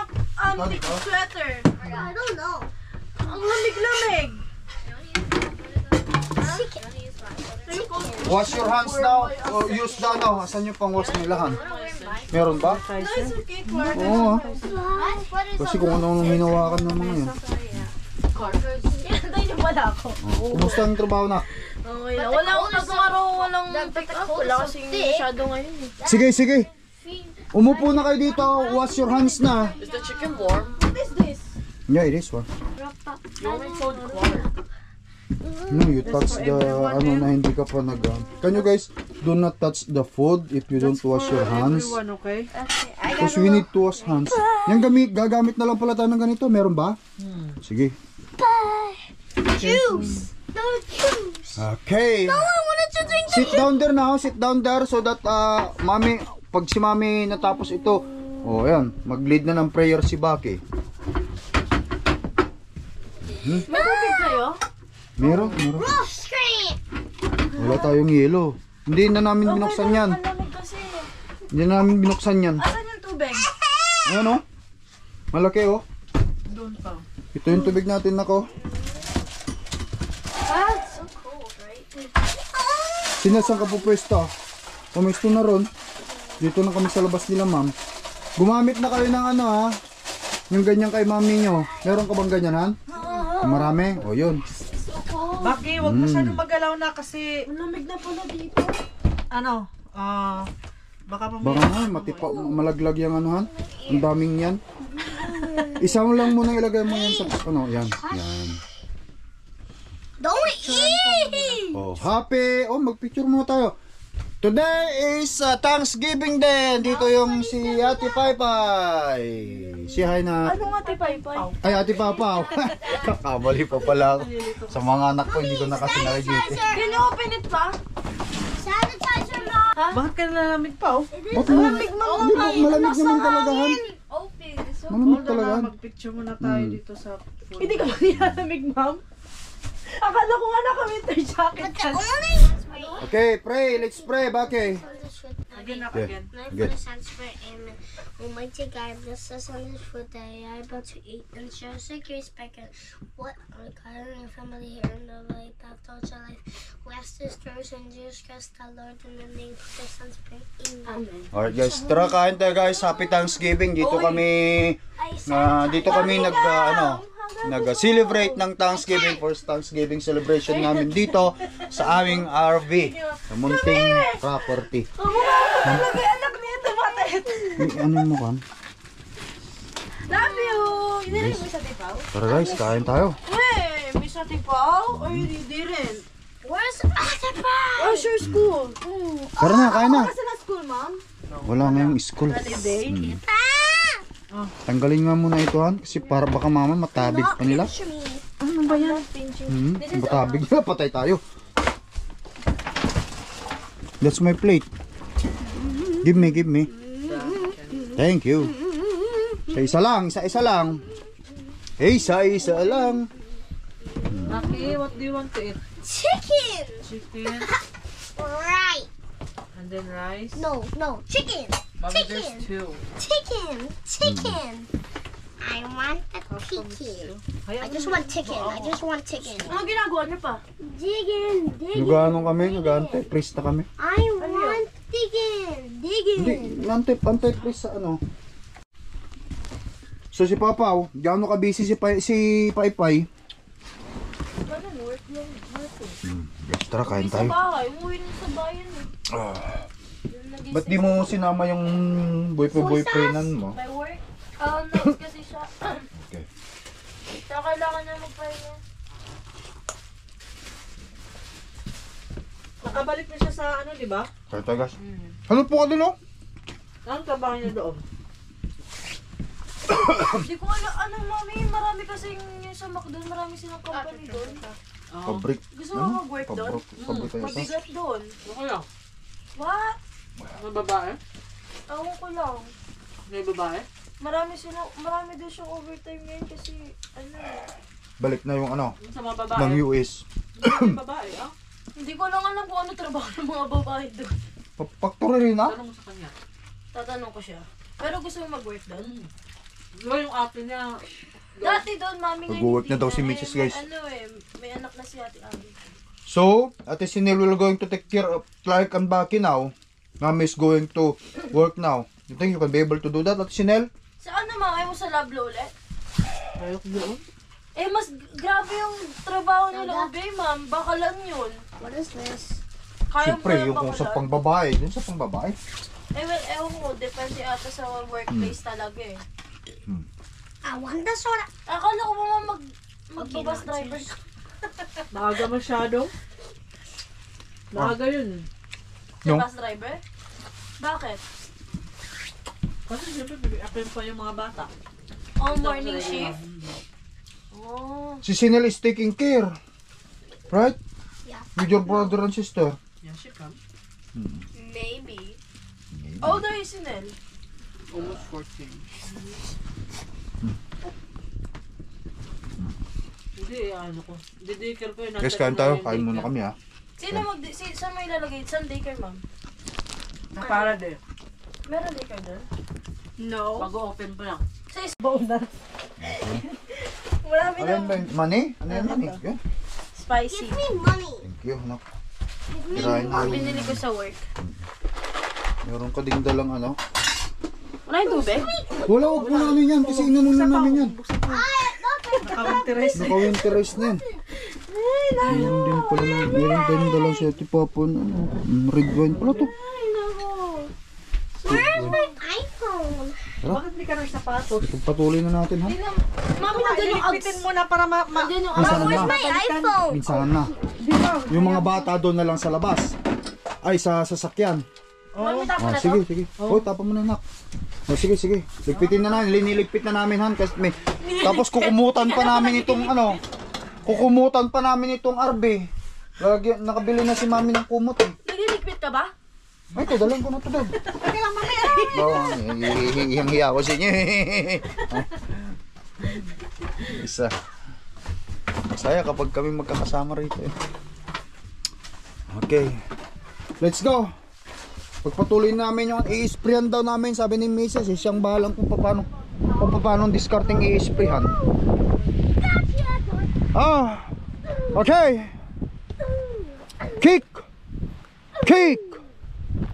thick sweater. I don't know. Ang lamig-lamig. Wash your hands now. Use the Asan yung pang wash nila Han? Meron ba? Nice, okay, Clark. Oo. What is Kasi kung ano hinawakan ng mga yan. Hintay niyo pala ako. Kumusta ang trabaho na? Okay lang. Wala akong nag-araw, walang pick up. Wala kasing masyado ngayon eh. Sige. Umupo na kayo dito. Wash your hands na. Is the chicken warm? What is this? Yeah, it is. What? You only told Clark. No, you touch the na hindi ka pa Can you guys do not touch the food if you don't wash your hands? Everyone, okay? Because we need to wash hands. Yung gagamit na lang pala tayo ng ganito. Meron ba? Sige. juice? No juice. Okay. No, I wanted to drink the Sit down there now. Sit down there so that Mami, pag si Mami natapos ito, ayan, mag-lead na ng prayer si Baki. May tubig kayo? Meron. Rough screen. Wala tayong yelo. Hindi na namin binuksan yan. Ang lamig kasi. Hindi na namin binuksan yan. Asan yung tubig? Ayan o. Malaki o. Doon pa. Ito yung tubig natin nako. That's so cold, right? Sinasan ka po pwesto? Pumesto na ron. Dito na kami sa labas nila ma'am. Gumamit na kayo ng yung ganyan kay mami nyo. Meron ka bang ganyan Han? Marami? O yun. Baki, huwag masyadong magalaw na kasi Ang lamig na pala dito. baka Baka malaglag yung Han. Ang daming yan. Isa mo lang muna ilagay mo yan sa yan. Don't eat. Oh, happy. Magpicture muna tayo. Today is Thanksgiving din. Dito yung si Ate Paypay. Si hi na. Ano nga tipay-pay? Ay, Ate Papaw. Kakamali pa pala ako. Sa mga anak ko, hindi ko na kasi na-reduce. Can you open it pa? Sanitizer, Mom. Bakit ka nalalamig pa oh? Ba't malamig malamig naman talaga, Han. Open. So, Malamig Hold on talaga, na, Han. magpicture muna tayo dito sa food. hindi ka ba nilalamig, ma'am? Akala ko nga naka-winter jacket But ka. the only Okay, pray. Let's pray, Bake. Again, Okay. My Good. first answer, Amen. Almighty God, bless us on this food that we are about to eat, and show us your respect and what our God and your family here in the light of our life. We ask this through in Jesus Christ, our Lord, in the name of the Son's name. Amen. Alright guys, tara kain tayo guys. Happy Thanksgiving. Dito kami nag-celebrate ng Thanksgiving, first Thanksgiving celebration namin dito sa aming RV, sa Munting Property. Lagay anak niya tumatet. Ano mo kan? Love you! Inirin mo sa tipaw? Tara guys, kain tayo. Wey, may sa tipaw? Ay, hindi rin. Where's Ate Pie? Oh, sure, school. Tara na, kain na. Kasi na school, ma'am? Wala ngayong school. Holiday? Tanggalin nga muna ito, Han, kasi para baka mama matabig pa nila. Ano ba yan? Matabig na, patay tayo. That's my plate. Give me. Thank you. Isa lang. Isa lang. Maki, what do you want to eat? Chicken! Chicken Right. and then rice. No, chicken. Mommy, there's two. Chicken. I want a chicken. I just want chicken. Ano ginagawa niyo pa? Digging. Nagano kami, nag-antay, press na kami. I want digging. Hindi, antay press sa ano. So si Papaw, gaano ka busy si Paypay? Work lang. Tara, kain Sa tayo. bahay. Umuwi na sa bayan eh. Ba't di mo sinama yung boyfriendan mo? By work? Nice kasi siya. Okay. Kaya kailangan niya magpahinga. Nakabalik na siya sa ano, di ba? Kain tayo guys. Ano po ka dun, oh? Ang trabaho niya doon. Hindi ko alam. Anong mami? Marami kasi yung sa McDo. Marami silang company doon. Pabrik. Gusto mo mag-work doon? Pabrik tayo sa. Mabigat doon. Ano lang? What? May babae? Tawag ko lang. May babae? Marami din siyang overtime ngayon kasi ano eh. Balik na yung ano, Sa mga babae? ng US. May babae, ah? Hindi ko lang alam kung ano trabaho ng mga babae doon. Factory rin, ha? Tanong mo sa kanya. Tatanong ko siya. Pero gusto mo mag-work doon? Diba yung ate niya? Dati doon, mami ngayon Mag-work na hindi daw si Ngayon, Mrs. guys. Ano eh, may anak na si Ate Abby. So, Ate Sinel will going to take care of Clark and Baki now. Mami is going to work now. You think you can be able to do that, Ate Sinel? Sa ano ma? Ayaw mo sa Lablo ulit? Ayok doon. Eh, mas grabe yung trabaho nila, Ube, ma'am. Bakalan yun. What is this? Kaya Siyempre, mo yung kung sa pangbabae, dun sa pangbabae. Eh, well, ewan ko. Depende ata sa workplace talaga eh. I want the soda. Akala ko ba magbabas driver ka? Maaga masyado. Maaga yun. Yung- Bus driver? Bakit? Kasi siyempre, bibig pa yung mga bata. Oh, morning shift? Oh. Si Sinel is taking care. Right? Yeah. With your brother and sister. Yeah, she come. Maybe. How old are you, Sinel? Almost 14. Hindi, ano ko. Didikir ko yun. Guys, kain tayo. Kain muna kami, ha? Sino saan may ilalagay? Saan daycare, ma'am? Para din. Meron daycare doon? No. Pag-open pa lang. Sa bonus. Marami Ano na ba yun? Money? Ano yan, money? Yeah. spicy. Give me money. Thank you, anak. Kirain mo. Binili ko sa work. Meron ka ding dalang ano. Wala yung tubig? Wala, huwag mo na ano yan. Kasi inanong na namin yan. Naka-winterize. Naka-winterize na yan. Meron din pala. Meron din dalang sa Ate Papa na ano. Red wine pala to. Ay, nako. Where's my iPhone? Bakit di ka ng sapatos? Pagpatuloy na natin, ha? Mami, nandun yung Uggs. Iligpitin mo na para Nandun yung Minsan Uggs. na. My iPhone. Minsan na. Yung mga bata doon na lang sa labas. Ay, sa sasakyan. Mami, tapon na to? Sige, sige. Oh, tapa mo na, nak. Oh, sige, sige. Ligpitin na namin. Liniligpit na namin, Han. Kasi may... Tapos kukumutan pa namin itong ano. Kukumutan pa namin itong RB. Nakabili na si mami ng kumot eh. Nagliligpit ka ba? Ay, ito, dalhin ko na ito doon. Okay lang, mami. Hiyang-hiya ko sa inyo. Isa. Masaya kapag kami magkakasama rito eh. Okay. Let's go. Pagpatuloy namin yung i-sprayan daw namin, sabi ni Mrs. eh, siyang bahalang kung paano discarding i-sprayan. Ah. Okay. Kick. Kick.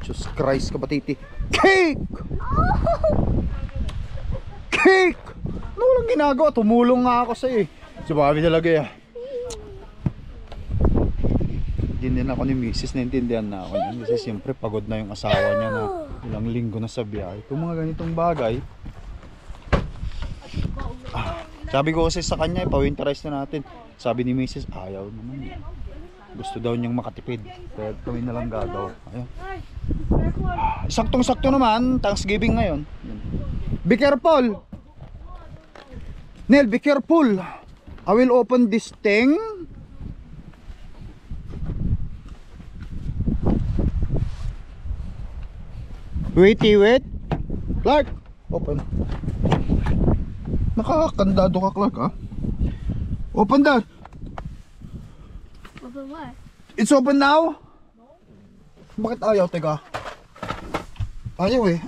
Jesus Christ, kabatiti. Kick. Kick. Ano walang ginagawa? Tumulong nga ako sa iyo eh. Subabi talaga eh. Hindi din ako ni Mrs. Naintindihan na ako niyan. Kasi siyempre pagod na yung asawa niya na ilang linggo na sa biyahe. Kung mga ganitong bagay, sabi ko kasi sa kanya, pa-winterize na natin. Sabi ni Mrs. ayaw naman. Gusto daw niyang makatipid. Kaya kami na lang gagaw. Ayun. Saktong-sakto naman, Thanksgiving ngayon. Be careful! Nel, be careful! I will open this thing. Wait. Clark, open. Nakakandado ka, Clark, ha? Open that. Open what? It's open now? Bakit ayaw, teka? Ayaw eh.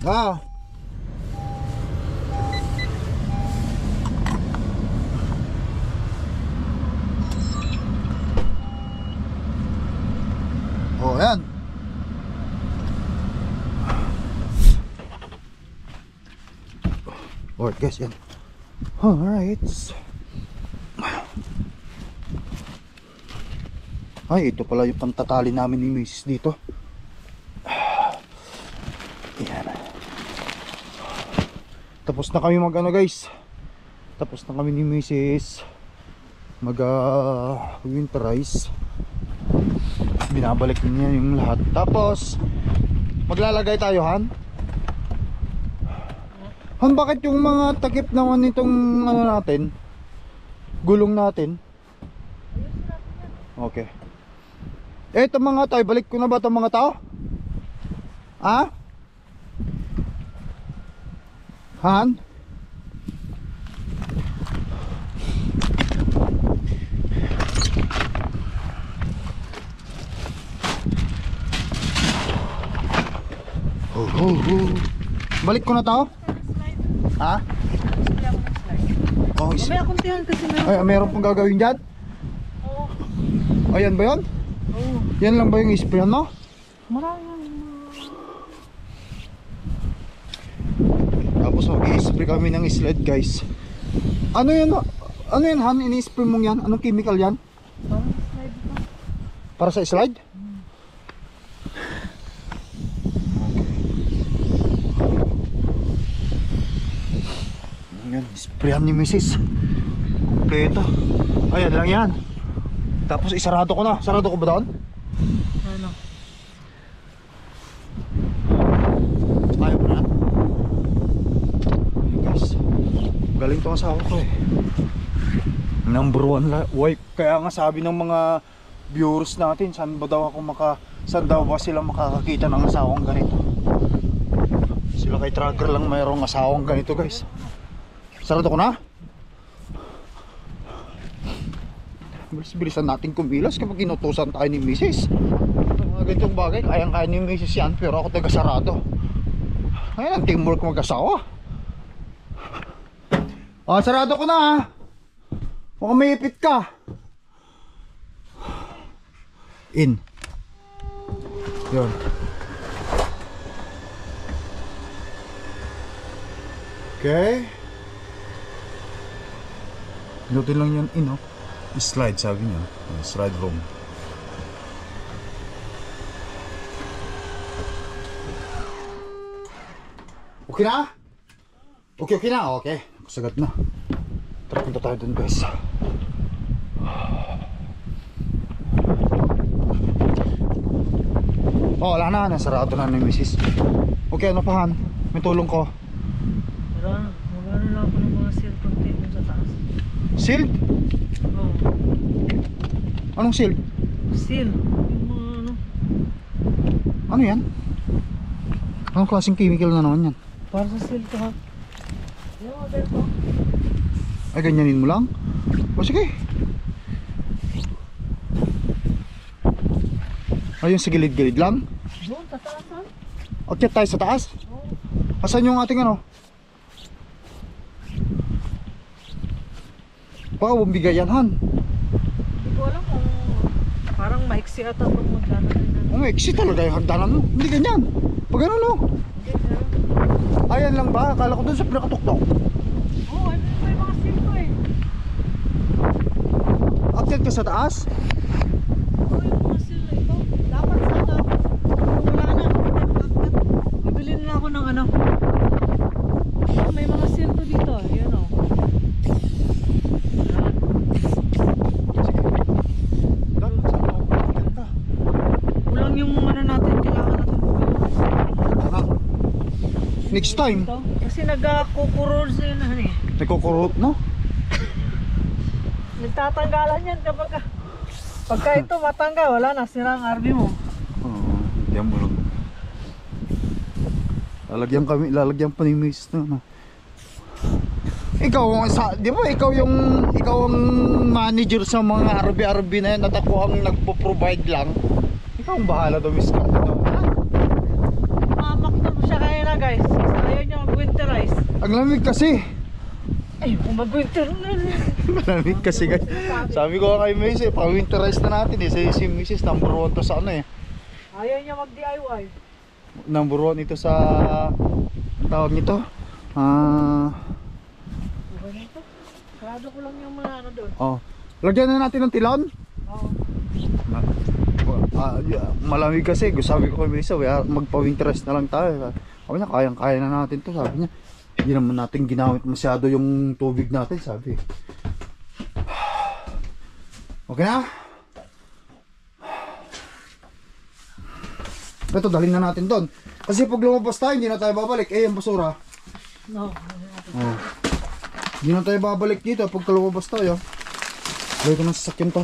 Ah. Oh, yan. Alright guys, yan. Alright. Ay, ito pala yung pantatali namin ni Mrs. dito. Yan. Tapos na kami mag ano guys. Tapos na kami ni Mrs. mag winterize. Binabalik niya yung lahat. Tapos maglalagay tayo, Han. Han, bakit yung mga takip naman nitong ano natin, gulong natin? Okay. Ito mga tayo, balik ko na ba itong mga tao? Ha? Han? Balik ko na tao? Ha? Oh, May akuntihan kasi meron. ay, meron pong gagawin dyan? Oo. Ayan ba yun? Oo. Yan lang ba yung isprayan mo? Marami. Tapos mag-i-spray kami ng slide guys. Ano yan? Ano yan, Han? Ini-spray mong yan? Anong chemical yan? Para sa slide? Yan, sprayan ni Mrs. Kompleto. Ayan lang yan. Tapos isarado ko na. Sarado ko ba doon? Ano? Ayaw mo na. Guys, galing to ang asawa ko eh. Number 1 wife. Kaya nga sabi ng mga viewers natin, saan daw ba sila makakakita ng asawang ganito? Sila kay Tracker lang mayroong asawang ganito guys. Sarado ko na. Bilisan natin kumilos kapag inutusan tayo ni Mrs. Mga ganitong bagay, kayang-kaya ni Mrs. yan, pero ako taga sarado. Ayan ang teamwork mag-asawa. Sarado ko na ha. Mukhang may ipit ka. In. Yun. Okay. Pinutin lang yan in, oh. Slide, sabi niya. Slide home. Okay na? Okay na? Okay. Sagat na. Tara, punta tayo dun guys. Oh, wala na, nasarado na ni Mrs. Okay, ano pa Han? May tulong ko. Wala na. Magano lang ako ng mga cellphone dito sa taas. Shield? Oh. Anong shield? Seal. Yung mga ano. Ano yan? Anong klaseng chemical na naman yan? Para sa seal to ha. Yung mga bell ko. Ay, ganyanin mo lang? O sige. Ayun sa gilid-gilid lang? Doon, tataasan. Akyat tayo sa taas? Oo. Asan yung ating ano? Baka bumigay yan Han. Hindi ko alam kung parang maiksi ata pag magdana rin na. Ang exit talaga yung hagdanan mo. Hindi ganyan. Pag ano no? Hindi, pero... Ayan lang ba? Akala ko dun sa pinakatuktok. Oo, ano yung may mga seal ko eh. Akyat ka sa taas? Oo, yung mga seal na ito. Dapat sana. Kung wala na, hindi makakit. Bibili na ako ng ano. Oh, may mga seal to dito. Ayan o. Ayan. Dan, saan ako? Akyat ka. Kulang yung ano natin. Kailangan natin bumili. Tara. Next time. Ito. Kasi nagkukurol sa yun eh. Nagkukurot no? Nagtatanggalan yan kapag pagka ito matanggal, wala na, sira ang RV mo. Oo, yan mo lang. Lalagyan pa ni Miss na ano. Ikaw, di ba ikaw ang manager sa mga RV na yan at ako ang nagpo-provide lang. Ikaw ang bahala daw, Miss Kat. Mamaktor mo siya kaya na guys. Ayaw niya mag-winterize. Ang lamig kasi. Ay, kung mag-winter Malamig kasi guys. Sabi ko kay Miss pa-winterize na natin si Mrs. number 1 to sa ano eh. ayaw niya mag-DIY. Number 1 ito sa ang tawag nito. Okay na ito. Sarado ko lang yung mga ano doon. Oh. Lagyan na natin ng tilon. Oo. Malamig kasi. Sabi ko kay Miss, magpa-winterize na lang tayo. Sabi niya, kayang-kaya na natin to. Sabi niya, hindi naman natin ginamit masyado yung tubig natin, sabi. Okay na? Ito, dalhin na natin doon. Kasi pag lumabas tayo, hindi na tayo babalik. Eh, yung basura. No. Oh. Hindi na tayo babalik dito pag lumabas tayo. Dito na sasakyan to.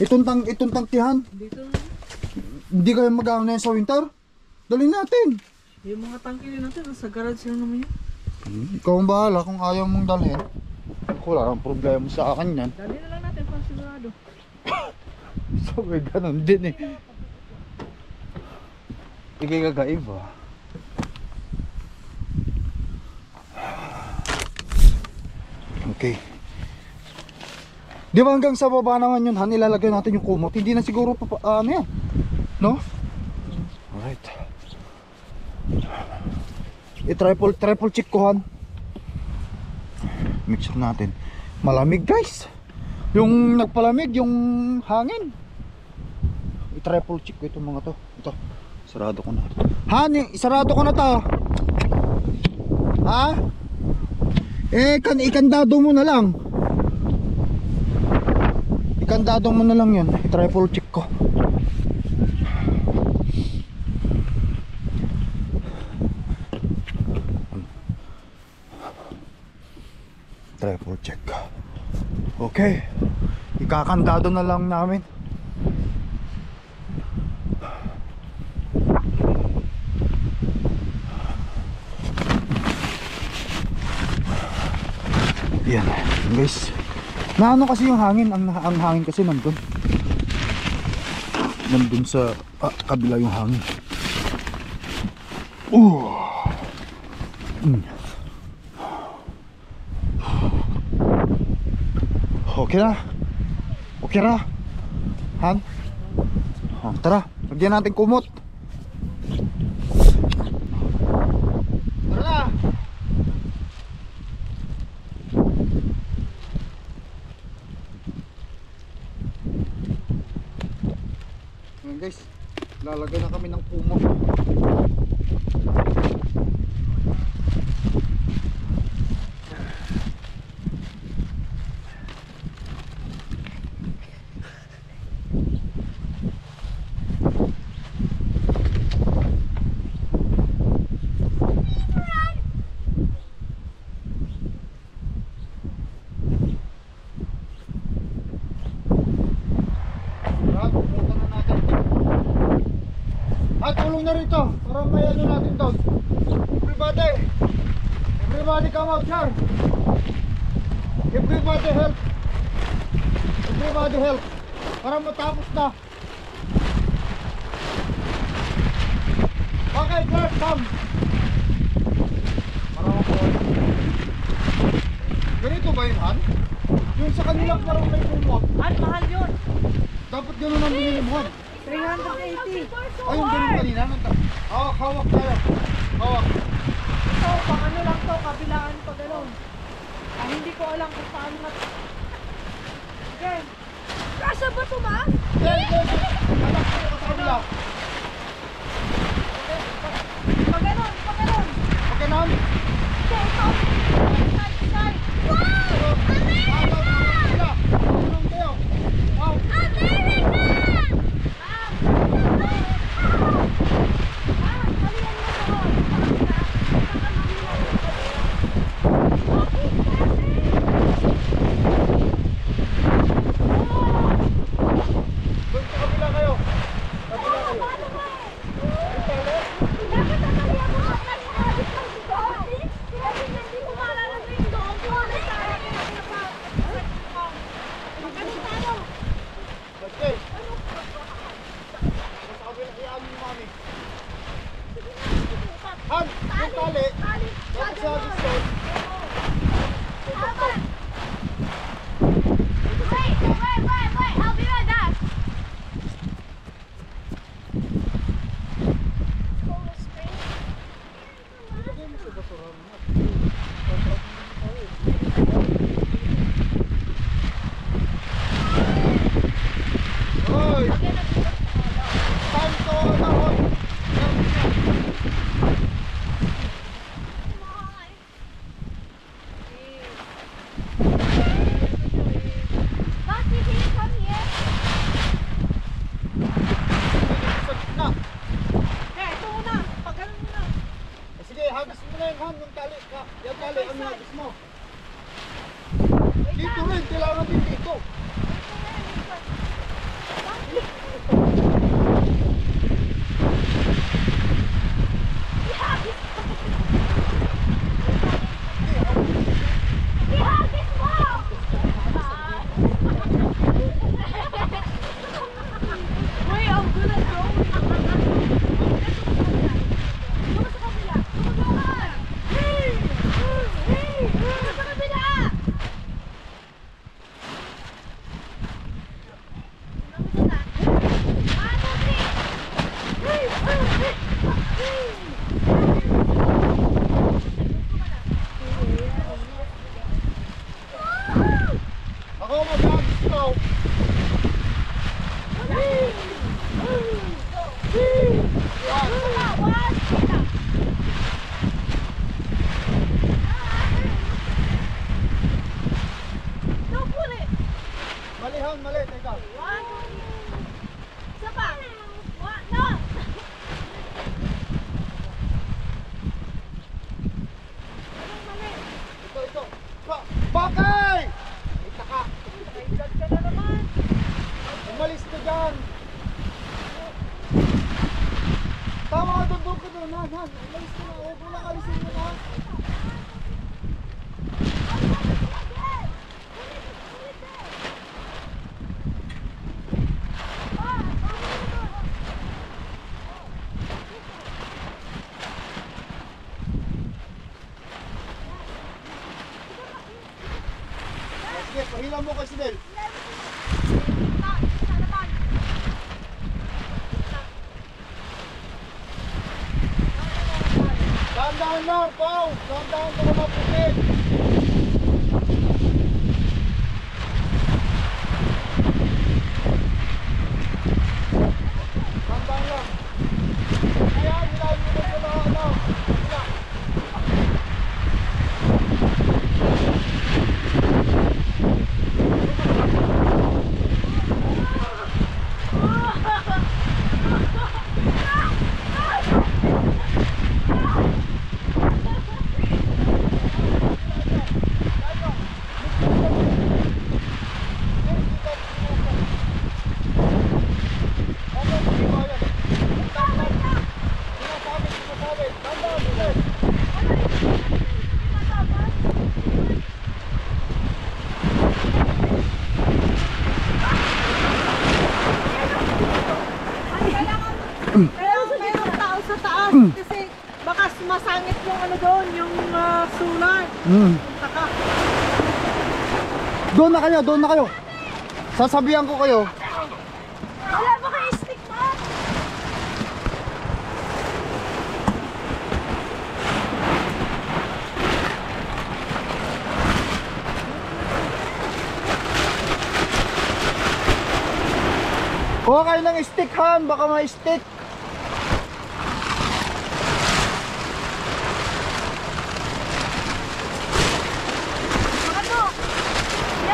Itong tangkihan, Dito na. hindi kayo mag-aano na yan sa winter? Dalhin natin. Yung mga tangke din natin, nasa garage lang naman yun. Ikaw ang bahala kung ayaw mong dalhin. Wala ang problema sa akin yan. Dali na lang natin pang sigurado. So may ganun din eh. Ikikagaiba. Okay. Di ba hanggang sa baba naman yun, Han, ilalagay natin yung kumot. Hindi na siguro ano yan. No? Alright. I-triple check ko, Han. Make sure natin. Malamig guys. Yung nagpalamig, yung hangin. I-triple check ko itong mga to. Ito. Sarado ko na. Han, sarado ko na to. Ha? Ikandado mo na lang. Ikandado mo na lang yan. I-triple check ko. Triple check. Okay. Ikakandado na lang namin. Yan guys. Naano kasi yung hangin. Ang hangin kasi nandun sa kabila yung hangin. Okay na. Okay na. Han. Tara, lagyan natin kumot. Tara na. Ayan guys, lalagay na kami ng kumot. At tulong na rito para may ano natin doon. Everybody! Everybody come out here! Everybody help! Everybody help! Para matapos na! Okay, Clark, come! Para ako. Ganito ba yun, Han? Yung sa kanilang parang may remote. At mahal yun. Dapat gano'n ang binili mo, Han. 380. Ayun, ganun kanina. Hawak tayo. Hawak. Ito, pang ano lang to, kabilaan pa gano'n. Hindi ko alam kung paano na. Okay. Kasya ba ito, ma? Yan. Anak ko sa kabila. Pag gano'n, pag gano'n. Okay na, Han? Okay, ito. Side, side. Han, yung tali. Dapat sa gusto. Wait, I'll be right back. Hoy! Tanto na, hoy! Bossy, can you come here? Na. Okay, ito muna. Pag gano'n muna. Sige, hagis mo na yung Han, yung tali. Yung tali, ang hagis mo. Dito rin, kailangan din dito. Wait, I'm gonna go. Ako mag-hagis ko. Mali, Han, mali. Teka. Ito. Bakay! Ita ka. Umalis ka dyan. Tama ka doon ka doon. Han. Umalis ka na. Huwag mo lang alisin mo na. Sige, pahilang mo kay Sidel. Dahan-dahan lang, Pao! Dahan-dahan ka na maputin! Dahan-dahan lang! Ayan, hilahin mo doon sa mga ano! Hila! masangit yung ano doon, yung sulat. Taka. Doon na kayo, doon na kayo. Sasabihan ko kayo. Wala ba kayo stick mo? Kuha kayo ng stick, Han. Baka may stick.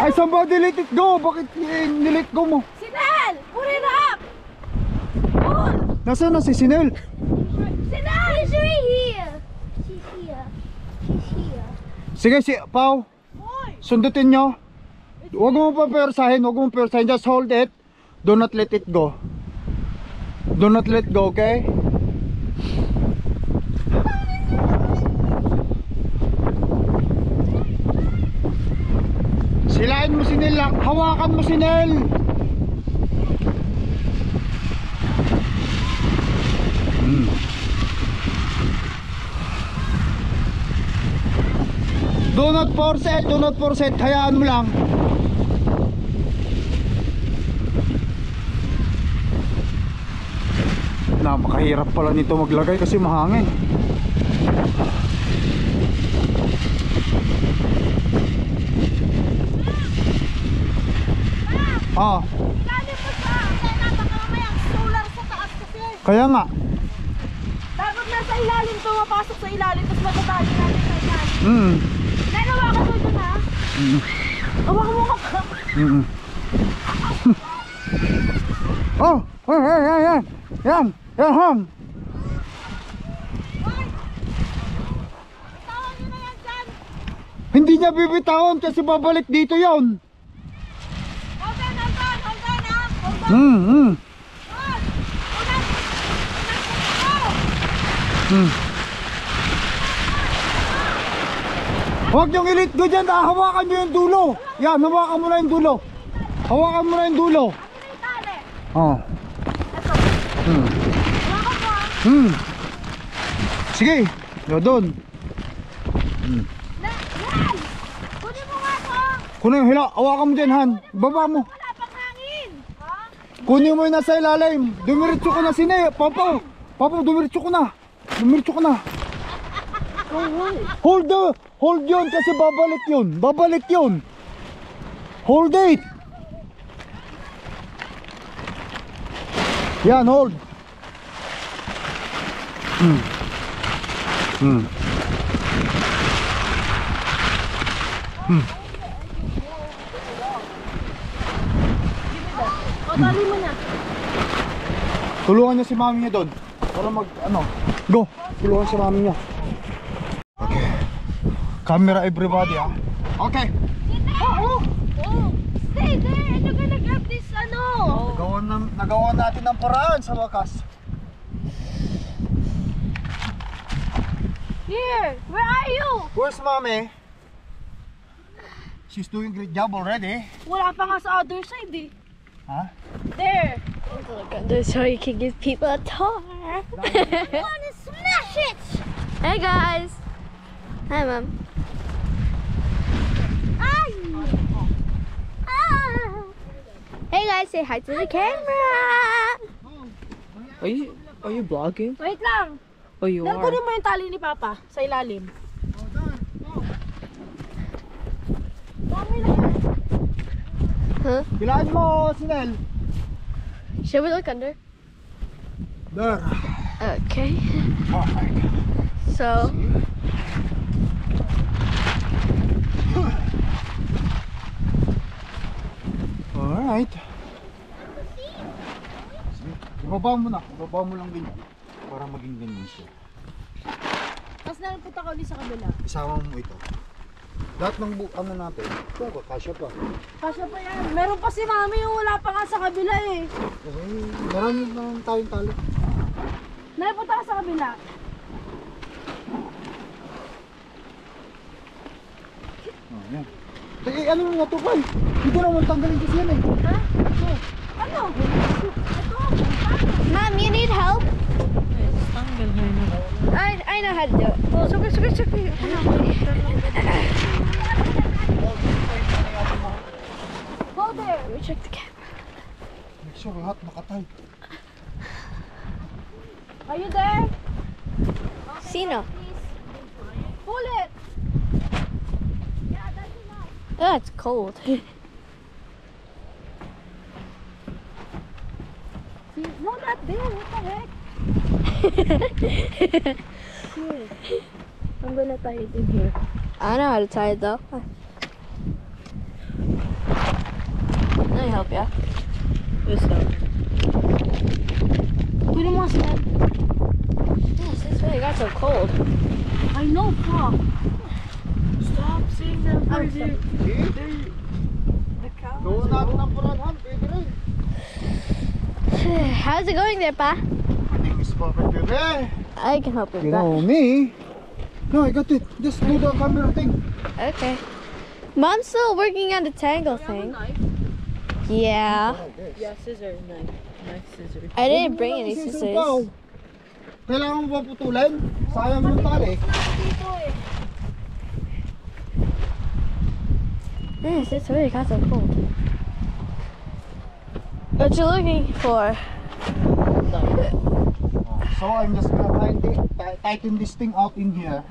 Ay, somebody let it go. Bakit nilet go mo? Sinel! Put it up! Pull! Nasaan na si Sinel? Sinel! She's right here. She's here. She's here. Sige, si Pau. Sundutin nyo. Huwag mo pa persahin. Huwag mo persahin. Just hold it. Do not let it go. Do not let go, okay? Silain mo si Nel lang. Hawakan mo si Nel. Do not force it. Do not force it. Hayaan mo lang. Napakahirap pala nito maglagay kasi mahangin. Ah, Ilalim mo siya! Kaya baka mamaya solar sa taas kasi. kaya nga. Dapat nasa ilalim to, mapasok sa ilalim, tapos matatali natin sa ilalim. Mm. Nanawa ka doon dun ha? Hawakan mo ka pa. Oh, yan. Yan, Han. Bitawan nyo na yan dyan. Hindi niya bibitawan kasi babalik dito yon. Hold on ha. Hold on. Hmm. Hold! Huwag niyong ilit go dyan. Hawakan niyo yung dulo. Yan, hawakan mo na yung dulo. Hawakan mo na yung dulo. Oh. Sige, doon. Yan! Kunin mo nga ko! Kunin yung hila. Hawakan mo dyan, Han. Baba mo. Wala pang hangin! Ha? Kunin mo yung nasa ilalim. Dumiritso ko na sine. Papa, dumiritso ko na. Dumiritso ko na. Hold yun kasi babalik yun. Babalik yun. Hold it. Yan, hold. O, tali mo na. Tulungan niya si mami niya doon. Para go. Tulungan si mami niya. Okay. Camera everybody, ah. Okay. Oh! Stay there and you're gonna grab this Nagawa natin ng paraan sa wakas. Here! Where are you? Where's mommy? She's doing great job already. Wala pa nga sa other side eh. Huh? There! Look at this so you can give people a tour. Wanna smash it! Hey guys. Hi mom. Ay! Ah. Hey guys, say hi to the camera. Are you vlogging? Wait lang! Oh, you Then are. kunin mo yung tali ni Papa sa ilalim. Dami na yan. Huh? Bilaan mo, Sinel. Should we look under? There. Okay. Perfect. So Alright. Ibaba mo na. Ibaba mo lang din. Para maging ganyan siya. Tapos nalapot ako ulit sa kabila. Isama mo ito. Lahat ng ano natin. Ito ba? Kasya pa. Kasya pa yan. Meron pa si Mami yung wala pa nga sa kabila eh. Okay. Marami naman tayong talo. Nalapot ako sa kabila. Oh, yan. Ano mo nga ito, Pai? Hindi naman tanggalin kasi yan eh. Ha? Ano? Ito. Mom, you need help? Tanggal ngayon na. I know how to do it. Sakay. Hold there. Let me check the camera. Make sure lahat nakatay. Are you there? Sino? Pull it. Oh, it's cold. No, not there. What the heck? I'm gonna tie it in here. I know how to tie it though. Let me help ya. What's up? Put him on sled. Yes, this way. It got so cold. I know, Pop. Stop saying that I'm word. sorry. The cow. Doon natin ang purahan, pwede rin. How's it going there, Pa? Name is perfect, baby. I can help with You that. know me. No, I got it. Just do the camera thing. Okay. Mom's still working on the tangle thing. Yeah. Yeah, scissor, knife. Knife, scissor. I didn't bring any scissors. Kailangan mo ba putulin? Sayang yung tali. Yes, it's really got so cold. What you looking for? So I'm just gonna tighten this thing out in here.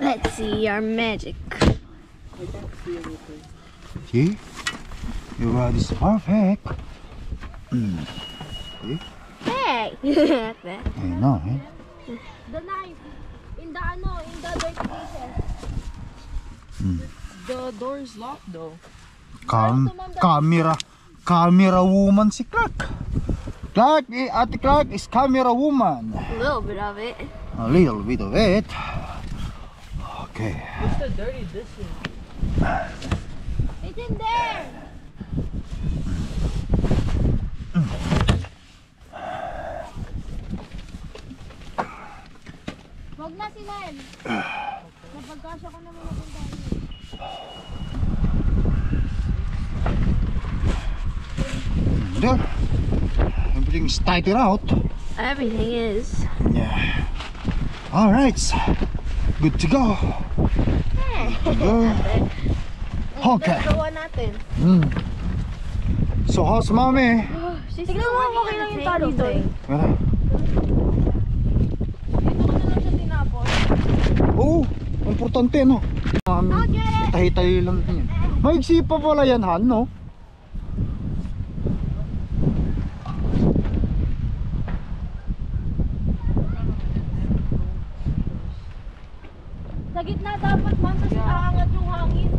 Let's see our magic. See? Your body's perfect. Hey! I know, eh? The knife in the dirty places. The door is locked though. Camera woman si Clark. Ate Clark is camera woman. A little bit of it. A little bit of it. Okay. What's the dirty dishes? It's in there. Wag na si Nel. Napagkasya ko naman ako dahil. There. Everything's tightened out. Everything is. Yeah. All right. Good to go. Good to go. Okay. Gawa natin. So how's mommy? Tignan mo kung okay lang yung tali doon. Ano? Dito ko na lang siya tinapos. Oo, importante no. Tahi-tahi lang yan. Maigsi pa pala yan, Han, no? Sa gitna dapat, ma'am, kasi aangat yung hangin.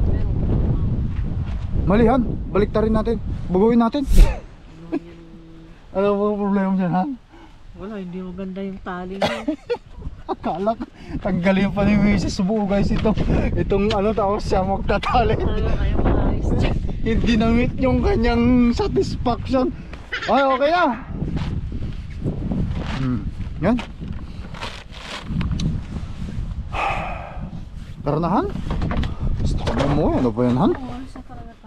Mali, Han. Balik rin natin. Baguhin natin. Ano ba problema dyan, Han? Wala, hindi maganda yung tali niya. Akala ko, tanggalin pa ni Mrs. Buo guys itong ano tapos siya magtatali. Talaga kayo maayos dyan. Hindi na-meet yung kanyang satisfaction. Ay, okay na. Yan. Tara na, Han. Gusto ko na mo. Ano ba yan, Han?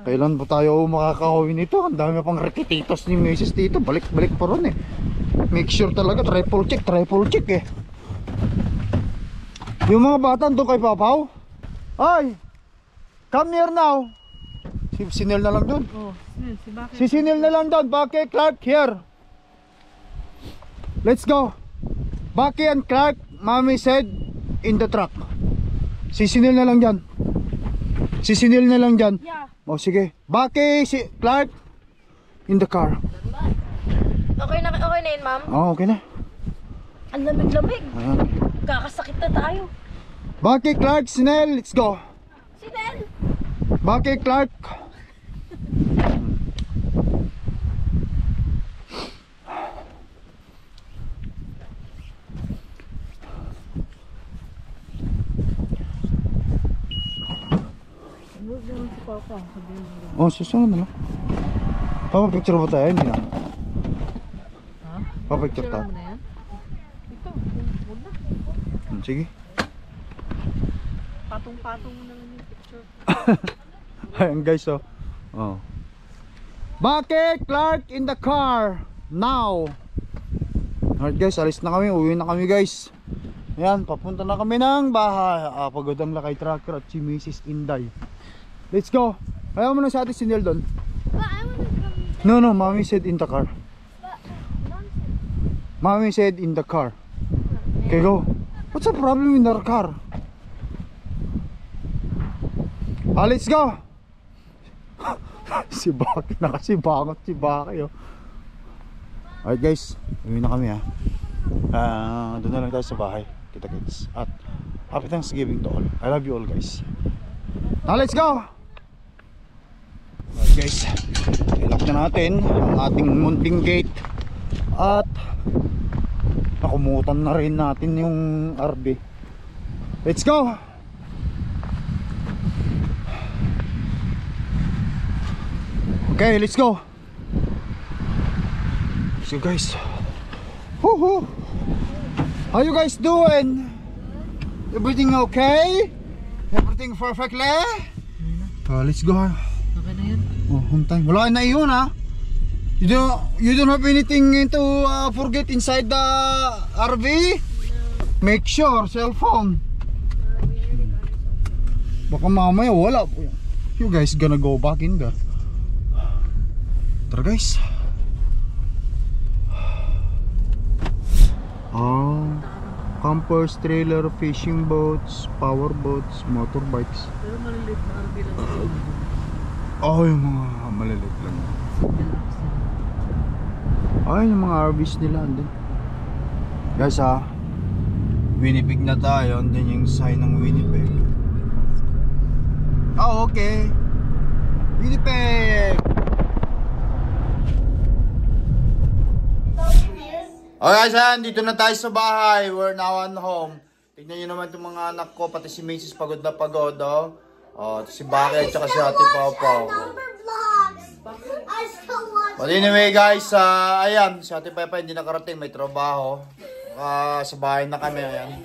Kailan po tayo makakauwi nito? Ang dami pang rekititos ni Mrs. dito. Balik-balik pa ron eh. Make sure talaga, triple check eh. Yung mga bata doon kay Papaw. Ay! Come here now. Si Nel na lang doon. Oh, si bakit? Si Nel na lang doon. Baki, Clark, here. Let's go. Baki and Clark, Mommy said, in the truck. Si Nel na lang dyan. Si Nel na lang dyan. Yeah. O sige. Baki, si Clark, in the car. Okay na yun, ma'am? Oh, okay na. Ang lamig-lamig. Ayan. Kakasakit na tayo. Baki, Clark, Nel, let's go. Si Nel! Baki, Clark. Huwag naman si Papa. Sabihin mo. Oh, susunod na lang. Papapicture ba tayo? Hindi na. Ha? Papapicture tayo. Mo na yan? Ito, huwag na. Sige. Patong-patong mo na lang yung picture. Ayan guys, oh. Oh. Bucket, Clark in the car now. Alright guys, alis na kami, uwi na kami guys. Ayan, papunta na kami ng bahay. Pagod ang lakay trucker at si Mrs. Inday. Let's go. Ayaw mo na sa atin si Neil doon. But I want to come. No, mommy said in the car. But Mom said. Mommy said in the car. Okay, go. What's the problem in the car? Let's go. Si Baki, nakasibangot si Baki, oh. Alright guys, uwi na kami, ha. Doon na lang tayo sa bahay. Kita kids. At happy Thanksgiving to all. I love you all guys. Now let's go. Alright guys, ilock na natin ang ating munting gate. At nakumutan na rin natin yung RV. Let's go. Okay, let's go. So guys, woohoo! How you guys doing? Everything okay? Everything perfectly? Let's go. Okay na yan. Oh, home time. Wala na iyon, ha? You don't have anything to forget inside the RV? Make sure, cellphone. Baka mamaya wala. You guys gonna go back in there. Tara guys. Campers, trailer, fishing boats, power boats, motorbikes. Pero maliliit na RV lang. Yung mga maliliit lang. Yung mga RVs nila andun. Guys, Winnipeg na tayo. Andun yung sign ng Winnipeg. Okay. Winnipeg. Okay guys, dito na tayo sa bahay. We're now on home. Tignan nyo naman itong mga anak ko. Pati si Macy's pagod na pagod, oh. Si Baki at saka si Ate Pawpaw. I still watch. But anyway guys, ayan, si Ate Pepa hindi nakarating, may trabaho. Sa bahay na kami, ayan.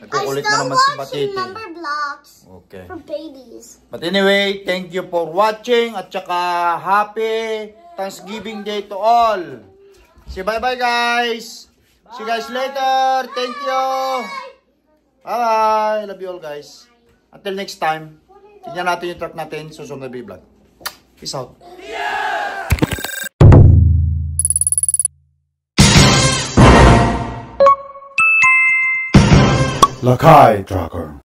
Nagkukulit na naman si Batiti. Number blocks Okay. for babies. But anyway, thank you for watching at saka happy Thanksgiving Day to all. Say bye-bye guys. See you guys later. Thank you. Bye-bye. Love you all guys. Until next time. Tignan natin yung truck natin. Susunod na vlog. Peace out. Lakay Trucker.